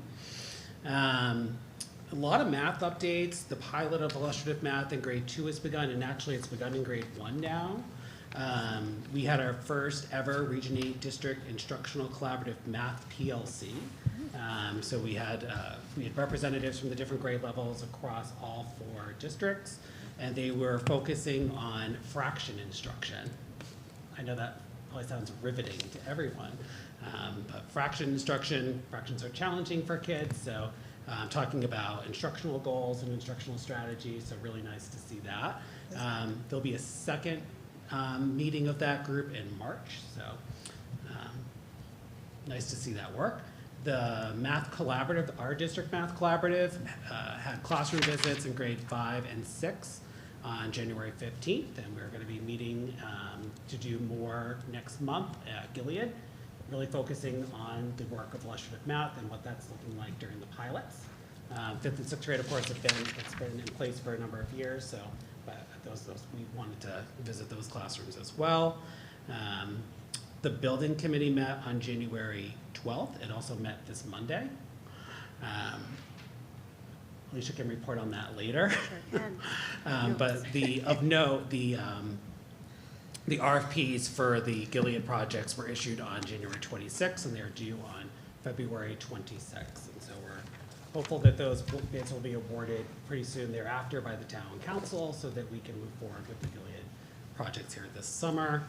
A lot of math updates. The pilot of illustrative math in grade 2 has begun, and actually it's begun in grade 1 now. We had our first ever Region 8 District Instructional Collaborative Math PLC. So we had representatives from the different grade levels across all 4 districts, and they were focusing on fraction instruction. I know that probably sounds riveting to everyone, but fractions are challenging for kids, so talking about instructional goals and instructional strategies, so really nice to see that. There'll be a second meeting of that group in March, so nice to see that work. The Math Collaborative, our district Math Collaborative, had classroom visits in grade 5 and 6 on January 15th, and we're going to be meeting to do more next month at Gilead, really focusing on the work of illustrative math and what that's looking like during the pilots. 5th and 6th grade, of course, it's been in place for a number of years, so but we wanted to visit those classrooms as well. The building committee met on January 12th. It also met this Monday. Alicia can report on that later. Sure can. But of note, the RFPs for the Gilead projects were issued on January 26th, and they're due on February 26th. And so we're hopeful that those bids will be awarded pretty soon thereafter by the town council so that we can move forward with the Gilead projects here this summer.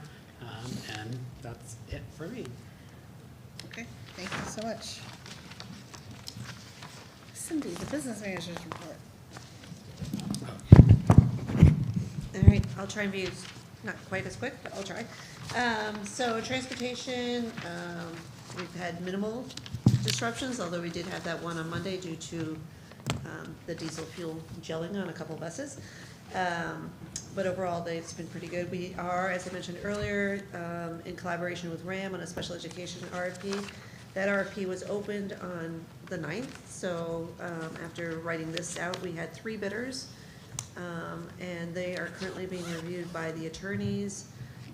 And that's it for me. Okay, thank you so much. Cindy, the business manager's report. All right, I'll try and be not quite as quick, but I'll try. So transportation, we've had minimal disruptions, although we did have that one on Monday due to the diesel fuel gelling on a couple buses. But overall, it's been pretty good. We are, as I mentioned earlier, in collaboration with RAM on a special education RFP. That RFP was opened on the 9th, so after writing this out, we had 3 bidders, and they are currently being reviewed by the attorneys.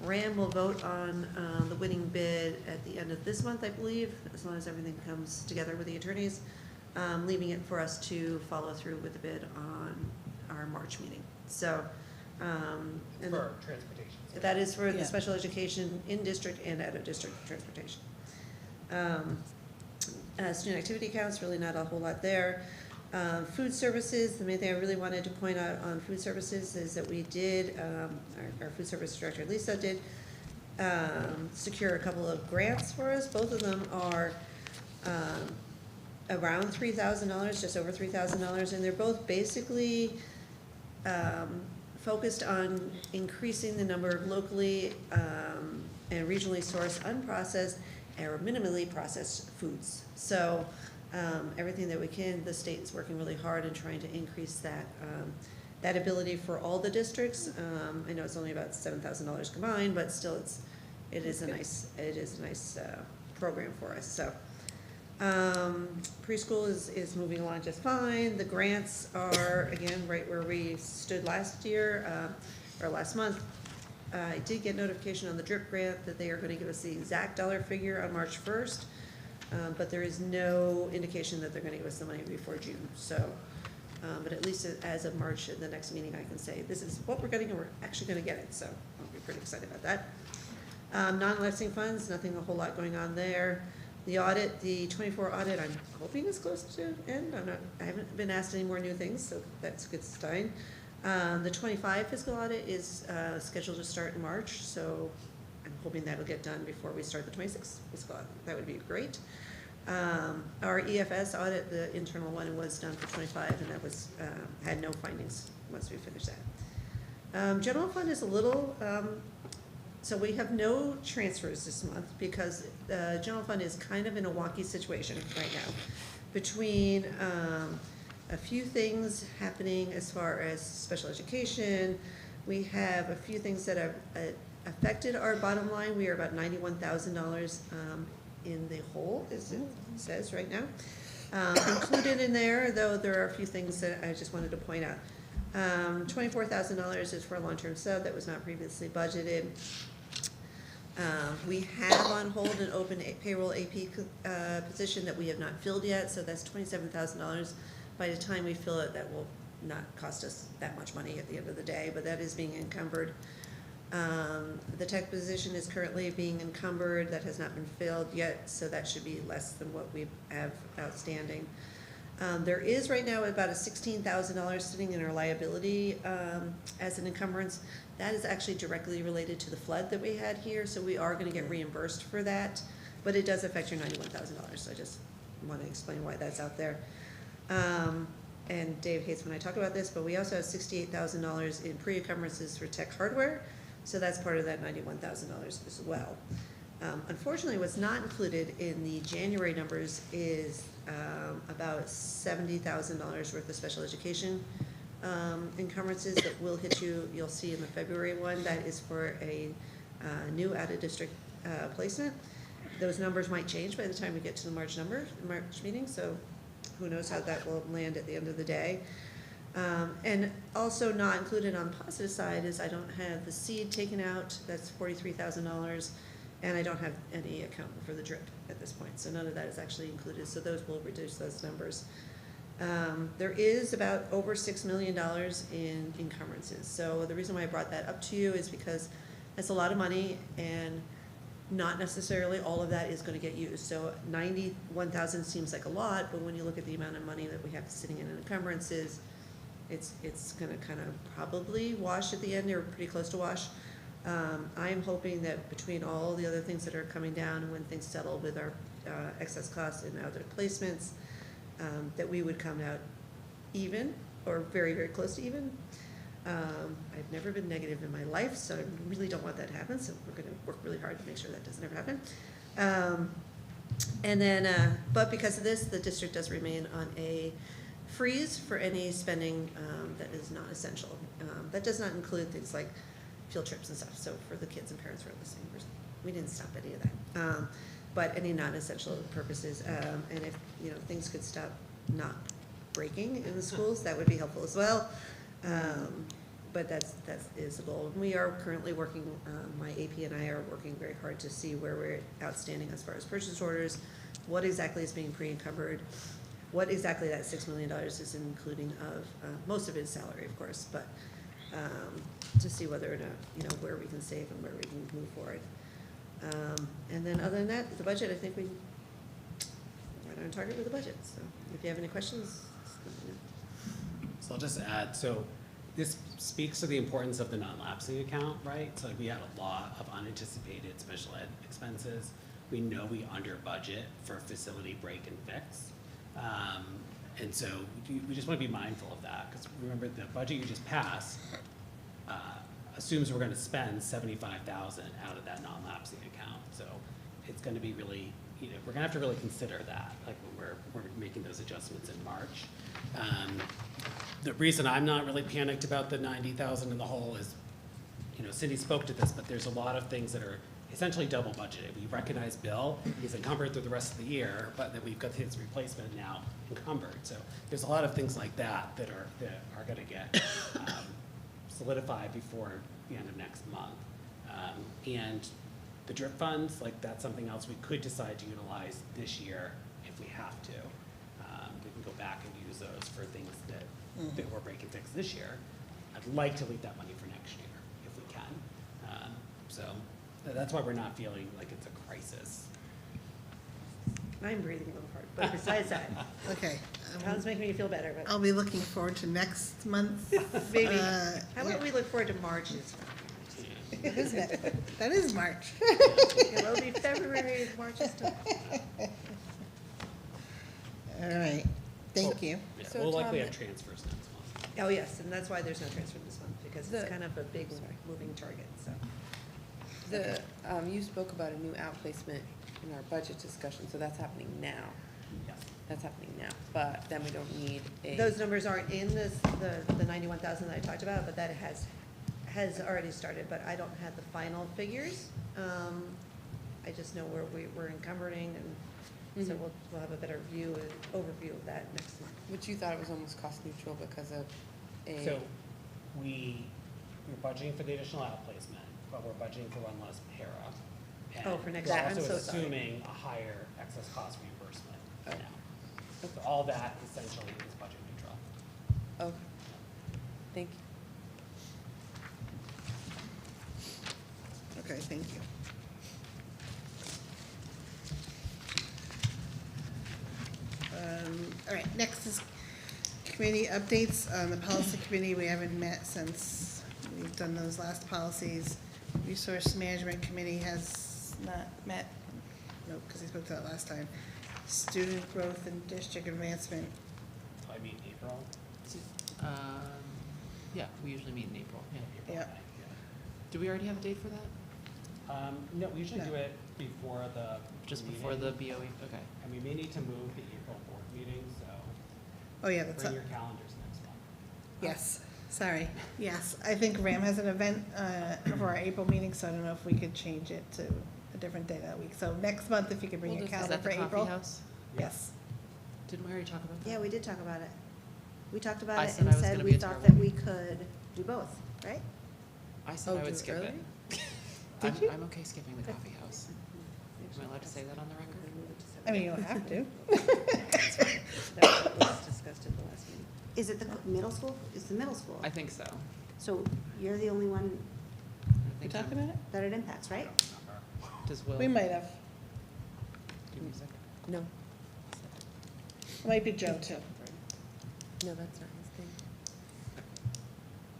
RAM will vote on the winning bid at the end of this month, I believe, as long as everything comes together with the attorneys, leaving it for us to follow through with the bid on our March meeting. So, and For transportation. that is for the special education in district and out of district transportation. Student activity counts, really not a whole lot there. Food services, the main thing I really wanted to point out on food services is that we did, our food service director Lisa did secure a couple of grants for us. Both of them are around $3,000, just over $3,000, and they're both basically focused on increasing the number of locally and regionally sourced unprocessed or minimally processed foods. So everything that we can, the state is working really hard in trying to increase that that ability for all the districts. I know it's only about $7,000 combined, but still it is a nice program for us. So preschool is moving along just fine. The grants are again right where we stood last year or last month. I did get notification on the DRIP grant that they are going to give us the exact dollar figure on March 1st, but there is no indication that they're going to give us the money before June. So, but at least as of March, at the next meeting, I can say this is what we're getting, and we're actually going to get it. So I'll be pretty excited about that. Non-lasting funds, nothing a whole lot going on there. The audit, the 24 audit, I'm hoping is close to end. I haven't been asked any more new things, so that's a good sign. The 25 fiscal audit is scheduled to start in March, so I'm hoping that'll get done before we start the 26th fiscal. That would be great. Our EFS audit, the internal one, was done for 25, and that was, had no findings once we finished that. General fund is a little, so we have no transfers this month because the general fund is kind of in a wonky situation right now between a few things happening as far as special education. We have a few things that have affected our bottom line. We are about $91,000 in the hole, as it says right now. Included in there, though, there are a few things that I just wanted to point out. $24,000 is for a long-term sub that was not previously budgeted. We have on hold an open payroll AP position that we have not filled yet, so that's $27,000. By the time we fill it, that will not cost us that much money at the end of the day, but that is being encumbered. The tech position is currently being encumbered. That has not been filled yet, so that should be less than what we have outstanding. There is right now about a $16,000 sitting in our liability as an encumbrance. That is actually directly related to the flood that we had here, so we are going to get reimbursed for that, but it does affect your $91,000, so I just want to explain why that's out there. And Dave hates when I talk about this, but we also have $68,000 in pre-encumbrances for tech hardware, so that's part of that $91,000 as well. Unfortunately, what's not included in the January numbers is about $70,000 worth of special education encumbrances that will hit you. You'll see in the February one. That is for a new out-of-district placement. Those numbers might change by the time we get to the March meeting, so who knows how that will land at the end of the day. And also not included on the positive side is I don't have the seed taken out. That's $43,000. And I don't have any account for the DRIP at this point, so none of that is actually included, so those will reduce those numbers. There is about over $6 million in encumbrances, so the reason why I brought that up to you is because that's a lot of money, and not necessarily all of that is going to get used. So $91,000 seems like a lot, but when you look at the amount of money that we have sitting in encumbrances, it's going to kind of probably wash at the end, or pretty close to wash. I'm hoping that between all the other things that are coming down and when things settle with our excess costs and other placements, that we would come out even or very, very close to even. I've never been negative in my life, so I really don't want that to happen, so we're going to work really hard to make sure that doesn't ever happen. And then, but because of this, the district does remain on a freeze for any spending that is not essential. That does not include things like field trips and stuff, so for the kids and parents who are listening, we didn't stop any of that. But any non-essential purposes, and if, things could stop not breaking in the schools, that would be helpful as well. But that is the goal. And we are currently working, my AP and I are working very hard to see where we're outstanding as far as purchase orders, what exactly is being pre-encumbered, what exactly that $6 million is including of, most of it is salary, of course, but to see whether or not, where we can save and where we can move forward. And then other than that, the budget, I think we're right on target with the budget. So if you have any questions, let me know. So I'll just add, so this speaks to the importance of the non-lapsing account, right? So we had a lot of unanticipated special ed expenses. We know we under budget for facility break and fix. And so we just want to be mindful of that, because remember, the budget you just passed assumes we're going to spend $75,000 out of that non-lapsing account. So it's going to be really, we're going to have to really consider that, like when we're making those adjustments in March. The reason I'm not really panicked about the $90,000 in the hole is, Cindy spoke to this, but there's a lot of things that are essentially double budgeted. We recognize Bill, he's encumbered through the rest of the year, but then we've got his replacement now encumbered. So there's a lot of things like that that are going to get solidified before the end of next month. And the DRIP funds, like that's something else we could decide to utilize this year if we have to. We can go back and use those for things that were break and fix this year. I'd like to leave that money for next year if we can. So that's why we're not feeling like it's a crisis. I'm breathing a little hard, but besides that, Okay. Tom's making me feel better, but I'll be looking forward to next month. maybe, how about we look forward to March's? That is March. It will be February, March is still. All right, thank you. Yeah, So, we'll likely Tom, have transfers next month. Oh, yes, and that's why there's no transfer this month, because it's The- kind of a big Sorry. moving target, so. The, you spoke about a new outplacement in our budget discussion, so that's happening now. Yes. That's happening now, but then we don't need a. Those numbers aren't in this, the 91,000 that I talked about, but that has already started, but I don't have the final figures. I just know where we're encumbering, and so Mhm. we'll have a better overview of that next month. Which you thought it was almost cost neutral because of a. So we're budgeting for the additional outplacement, but we're budgeting for one less para. Oh, for next year. We're I'm also so sorry. assuming a higher excess cost reimbursement Oh. now. So all that essentially is budget neutral. Okay, thank you. Okay, thank you. All right, next is committee updates. The policy committee, we haven't met since we've done those last policies. Resource management committee has not met, no, because he spoke to that last time. Student growth and district advancement, I mean, April. Yeah, we usually meet in April, yeah. April, Yep. May, Do we already have a date for that? yeah. No, we usually No. do it before the. Just before the meeting. BOE, okay. And we may need to move the April board meeting, so oh yeah, that's, bring your calendars next month. yes, sorry, yes. I think RAM has an event for our April meeting, so I don't know if we could change it to a different day that week. So next month, if you could bring We'll your just- Is calendar that for the April. coffee house? Yes. Didn't we already talk about that? Yeah, we did talk about it. We talked I about it said and I was said gonna we be a thought terrible- that we could do both, right? I said Oh, I do would it skip early? it. Did you? I'm okay skipping the coffee house. Am I allowed to say that on the record? I mean, you don't have to. That was discussed at the last meeting. Is it the middle school? It's the middle school. I think so. So you're the only one I You think talking I'm- about it? that it impacts, right? Does Will We do might have. music? No, It might be Joe too. no, that's not his thing.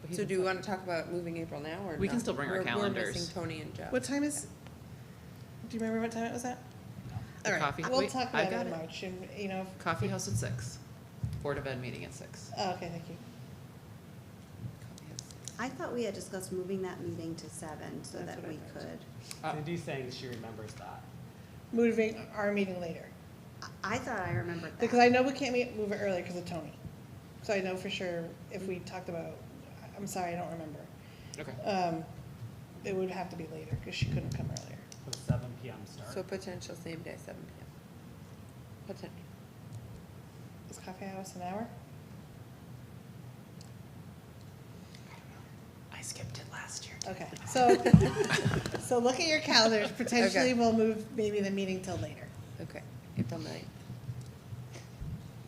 But he's So in do you fun. want to talk about moving April now or We can not? still bring our We're calendars. missing Tony and Jeff. What time is, do you remember what time it was at? The All right, coffee- we'll wait, talk I've about it in got it. March, and, you know. if- Coffee house at 6. Board of Ed meeting at 6. Oh, okay, thank you. Coffee house. I thought we had discussed moving that meeting to 7 so That's that what I we thought. could. Cindy's saying she remembers that. Moving our meeting later, I thought I remembered that. because I know we can't move it earlier because of Tony. So I know for sure if we talked about, I'm sorry, I don't remember. Okay. It would have to be later because she couldn't come earlier. For 7 PM start. So potential same day, 7 PM. Potential. Is coffee house an hour? I skipped it last year. Okay, so look at your calendars. Potentially Okay. we'll move maybe the meeting till later Okay, April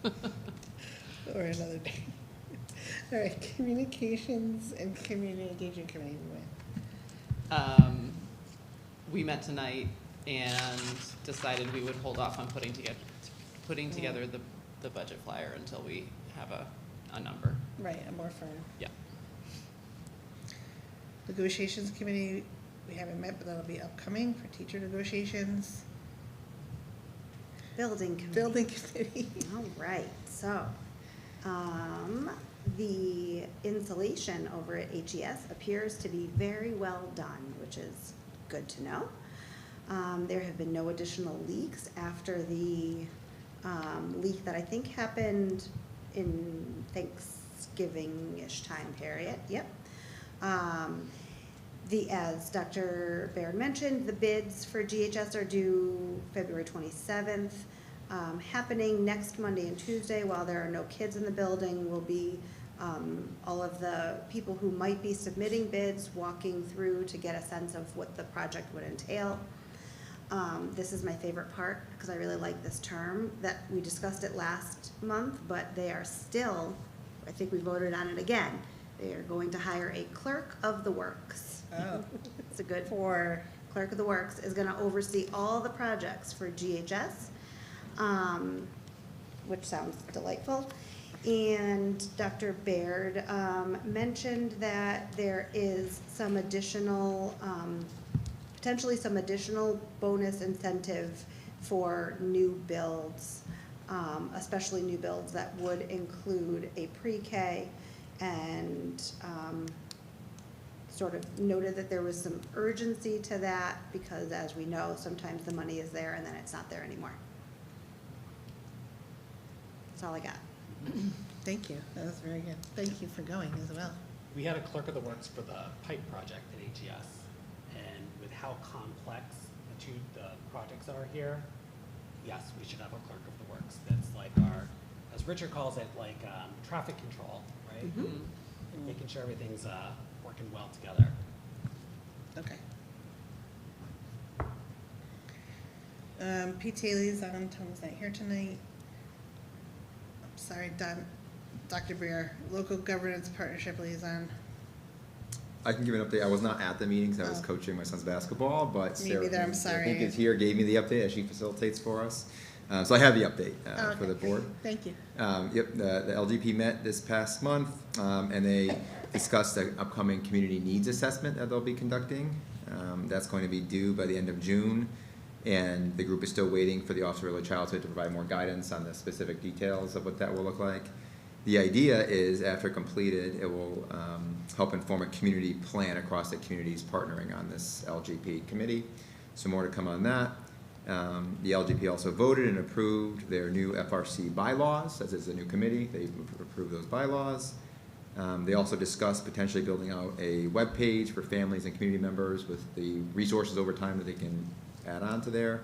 9th. or another day. All right, communications and community engagement committee. We went. We met tonight and decided we would hold off on putting together the budget flyer until we have a number. Right, a more firm. Yeah. Negotiations committee, we haven't met, but that'll be upcoming for teacher negotiations. Building committee. Building committee. All right, so, the insulation over at HES appears to be very well done, which is good to know. There have been no additional leaks after the, leak that I think happened in Thanksgiving-ish time period, yep. As Dr. Baird mentioned, the bids for GHS are due February 27th. Happening next Monday and Tuesday, while there are no kids in the building, will be all of the people who might be submitting bids walking through to get a sense of what the project would entail. This is my favorite part because I really like this term, that we discussed it last month, but they are still, I think we voted on it again, they are going to hire a clerk of the works. Oh. It's a good, For, clerk of the works is gonna oversee all the projects for GHS, which sounds delightful. And Dr. Baird mentioned that there is some additional, potentially some additional bonus incentive for new builds, especially new builds that would include a pre-K, and sort of noted that there was some urgency to that because, as we know, sometimes the money is there and then it's not there anymore. That's all I got. Thank you, that was very good. Thank you for going as well. We had a clerk of the works for the pipe project at AGS, and with how complex the projects are here, yes, we should have a clerk of the works that's like our, as Richard calls it, like traffic control, right? And making sure everything's working well together. Okay. PTA liaison, Tom's not here tonight. I'm sorry, Dr. Brier, local governance partnership liaison. I can give an update. I was not at the meetings. I was Oh. coaching my son's basketball, but Me Sarah, neither, I'm I sorry. think is here, gave me the update as she facilitates for us. So I have the update Oh, for the okay. board. Thank you. Yep, the LGP met this past month, and they discussed the upcoming community needs assessment that they'll be conducting. That's going to be due by the end of June, and the group is still waiting for the Office of Early Childhood to provide more guidance on the specific details of what that will look like. The idea is, after completed, it will help inform a community plan across the communities partnering on this LGP committee. So more to come on that. The LGP also voted and approved their new FRC bylaws, as is a new committee. They approved those bylaws. They also discussed potentially building out a web page for families and community members with the resources over time that they can add on to there.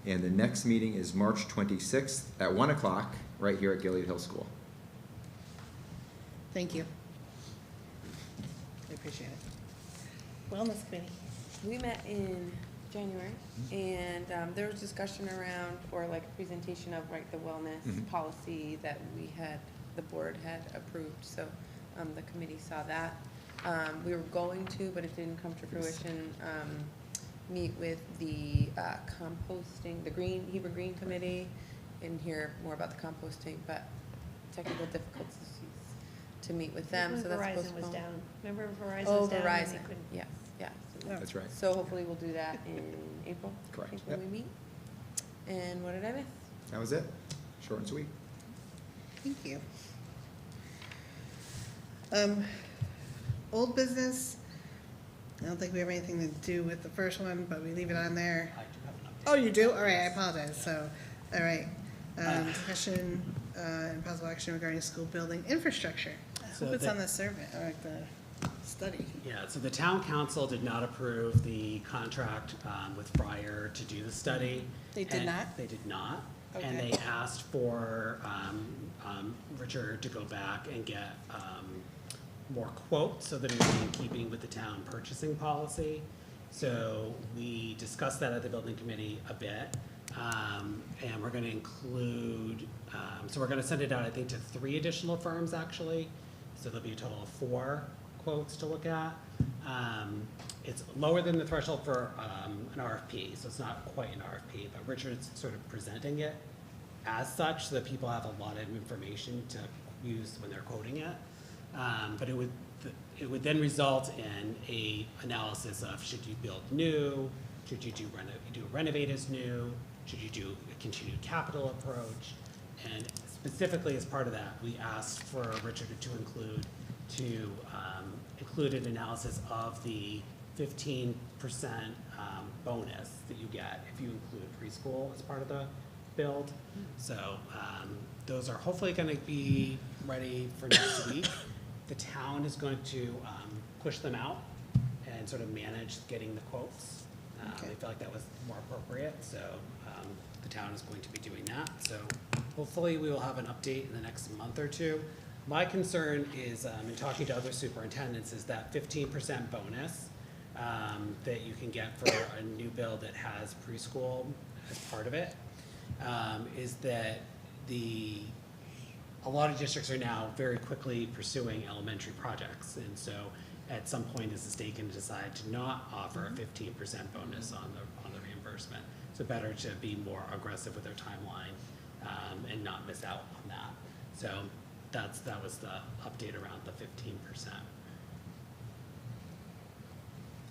And the next meeting is March 26th at 1 o'clock, right here at Gilead Hill School. Thank you. I appreciate it. Wellness committee. We met in January, and there was discussion around, or like a presentation of like the wellness Mhm. policy that the board had approved, so the committee saw that. We were going to, but it didn't come to fruition, meet with the composting, the Hebron Green Committee, and hear more about the composting, but technical difficulties to meet with them, When so that's Verizon postponed. was down. Remember Verizon Oh, was down and they Verizon, couldn't. yes, yes. That's right. So hopefully we'll do that in April. Correct, I think when yep. we meet. And what did I miss? That was it. Short and sweet. Thank you. Old business. I don't think we have anything to do with the first one, but we leave it on there. I do have an update. Oh, you do? All right, I apologize. So, all right. Discussion and possible action regarding school building infrastructure. I So hope it's the- on the survey, or like the study. Yeah, so the town council did not approve the contract with Fryer to do the study. They did and not? They did not. Okay. And they asked for Richard to go back and get more quotes so that it would be in keeping with the town purchasing policy. So we discussed that at the building committee a bit. And we're gonna include, so we're gonna send it out, I think, to 3 additional firms, actually. So there'll be a total of 4 quotes to look at. It's lower than the threshold for an RFP, so it's not quite an RFP, but Richard's sort of presenting it as such, so that people have a lot of information to use when they're quoting it. But it would then result in a analysis of, should you build new, should you do renovate as new, should you do a continued capital approach? And specifically as part of that, we asked for Richard to include an analysis of the 15% bonus that you get if you include preschool as part of the build. So those are hopefully going to be ready for next week. The town is going to push them out and sort of manage getting the quotes. Okay. They felt like that was more appropriate, so the town is going to be doing that. So hopefully we will have an update in the next month or two. My concern is, in talking to other superintendents, is that 15% bonus that you can get for a new build that has preschool as part of it, is that a lot of districts are now very quickly pursuing elementary projects. And so at some point, is the state going to decide to not offer a 15% bonus on the reimbursement? So better to be more aggressive with their timeline and not miss out on that. So that was the update around the 15%.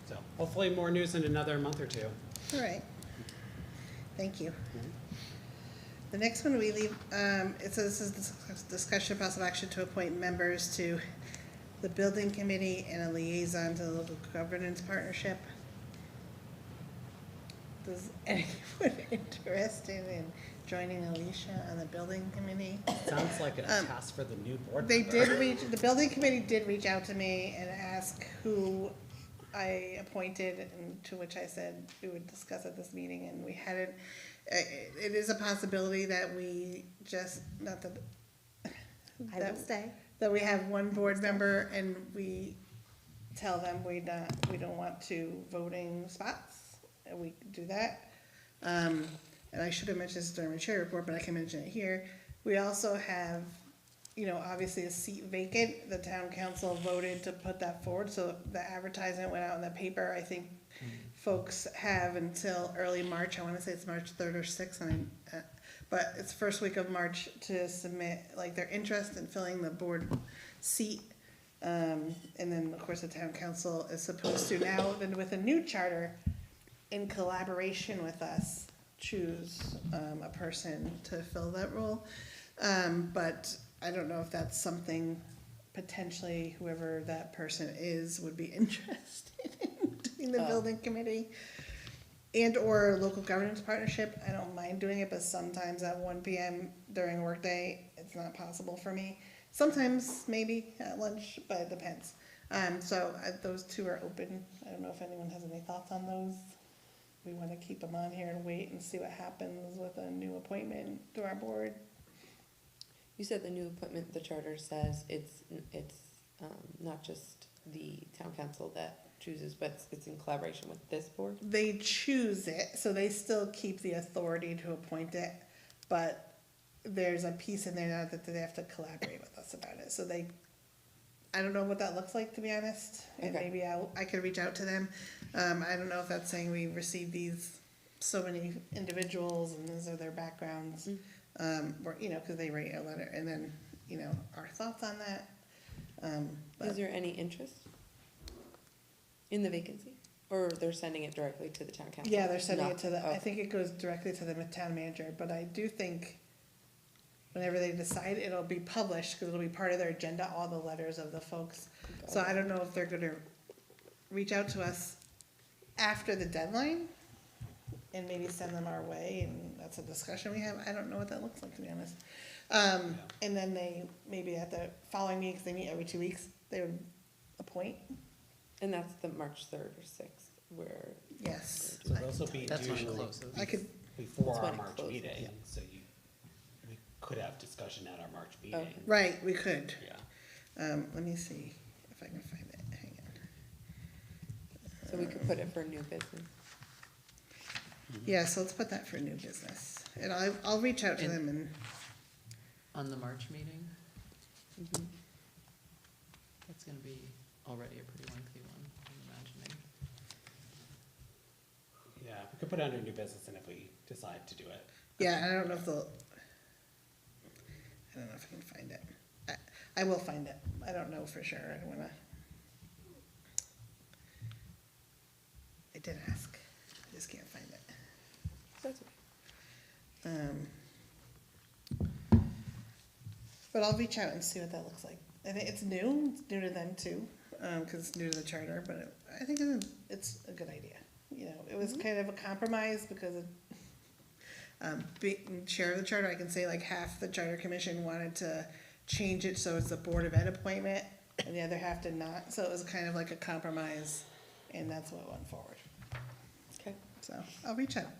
So hopefully more news in another month or two. All right. Thank you. The next one we leave, it says this is discussion of possible action to appoint members to the building committee and a liaison to the local governance partnership. Does anyone interested in joining Alicia on the building committee? Sounds like a task for the new board They member. the building committee did reach out to me and ask who I appointed, and to which I said we would discuss at this meeting, and we hadn't. It is a possibility that we just, not that. I will stay. That we have one board member and we tell them we don't want 2 voting spots, and we do that. And I should have mentioned this during my chair report, but I can mention it here. We also have, obviously a seat vacant. The town council voted to put that forward, so the advertisement went out in the paper. I think folks have until early March, I wanna say it's March 3rd or 6th, but it's first week of March to submit, like, their interest in filling the board seat. And then, of course, the town council is supposed to now, then with a new charter, in collaboration with us, choose a person to fill that role. But I don't know if that's something potentially whoever that person is would be interested in doing the building committee. And or local governance partnership. I don't mind doing it, but sometimes at 1 PM during a workday, it's not possible for me. Sometimes maybe at lunch, but it depends. So those 2 are open. I don't know if anyone has any thoughts on those. We want to keep them on here and wait and see what happens with a new appointment to our board. You said the new appointment, the charter says it's not just the town council that chooses, but it's in collaboration with this board? They choose it, so they still keep the authority to appoint it, but there's a piece in there now that they have to collaborate with us about it. So I don't know what that looks like, to be honest, and Okay. maybe I could reach out to them. I don't know if that's saying we received so many individuals and these are their backgrounds, or, cause they write a letter, and then, our thoughts on that. Is there any interest in the vacancy? Or they're sending it directly to the town council? Yeah, they're sending it No. to I Okay. think it goes directly to the town manager, but I do think whenever they decide, it'll be published, because it'll be part of their agenda, all the letters of the folks. So I don't know if they're gonna reach out to us after the deadline and maybe send them our way, and that's a discussion we have. I don't know what that looks like, to be honest. And then they, maybe at the following meeting, 'cause they meet every 2 weeks, they would appoint, And that's the March 3rd or 6th, where, yes. So those will be That's when it due closes. I could, before That's our when it March closes, meeting, yeah. so we could have discussion at our March meeting. Okay. right, we could. Yeah. Let me see if I can find it, hang on. so we could put it for new business. Yeah, so let's put that for new business, and I'll reach out to them and, On the March meeting, Mhm. that's gonna be already a pretty lengthy one, I'm imagining. Yeah, we could put it under new business and if we decide to do it. yeah, I don't know if I don't know if I can find it. I will find it, I don't know for sure, I don't wanna. I did ask, I just can't find it. That's okay. But I'll reach out and see what that looks like. I think it's new to them too, cause it's new to the charter, but I think it's a good idea. It was kind of a compromise because being chair of the charter, I can say like half the charter commission wanted to change it so it's a Board of Ed appointment and the other half did not, so it was kind of like a compromise and that's what went forward. Okay. So I'll reach out.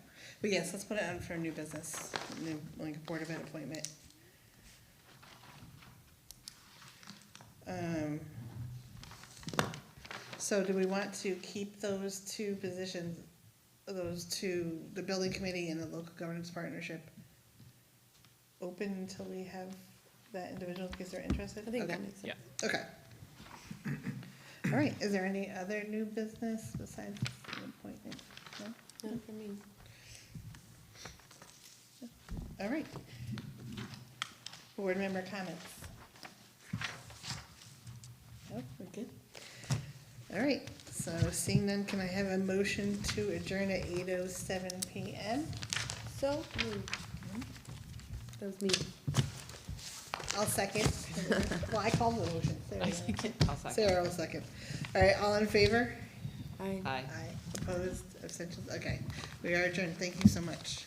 But yes, let's put it on for a new business, like a Board of Ed appointment. So do we want to keep those 2 positions, the building committee and the local governance partnership open until we have that individual in case they're interested? I think Okay. that makes sense. Yeah. Okay. All right, is there any other new business besides the appointment? No? Not for me. All right. Board member comments. All right, so seeing none, can I have a motion to adjourn at 8:07 PM? So moved. That was me. I'll second. Well, I called the motion. I'll second. Sarah will second. All right, all in favor? Aye. Aye. Aye. Opposed, abstentions? Okay, we are adjourned. Thank you so much.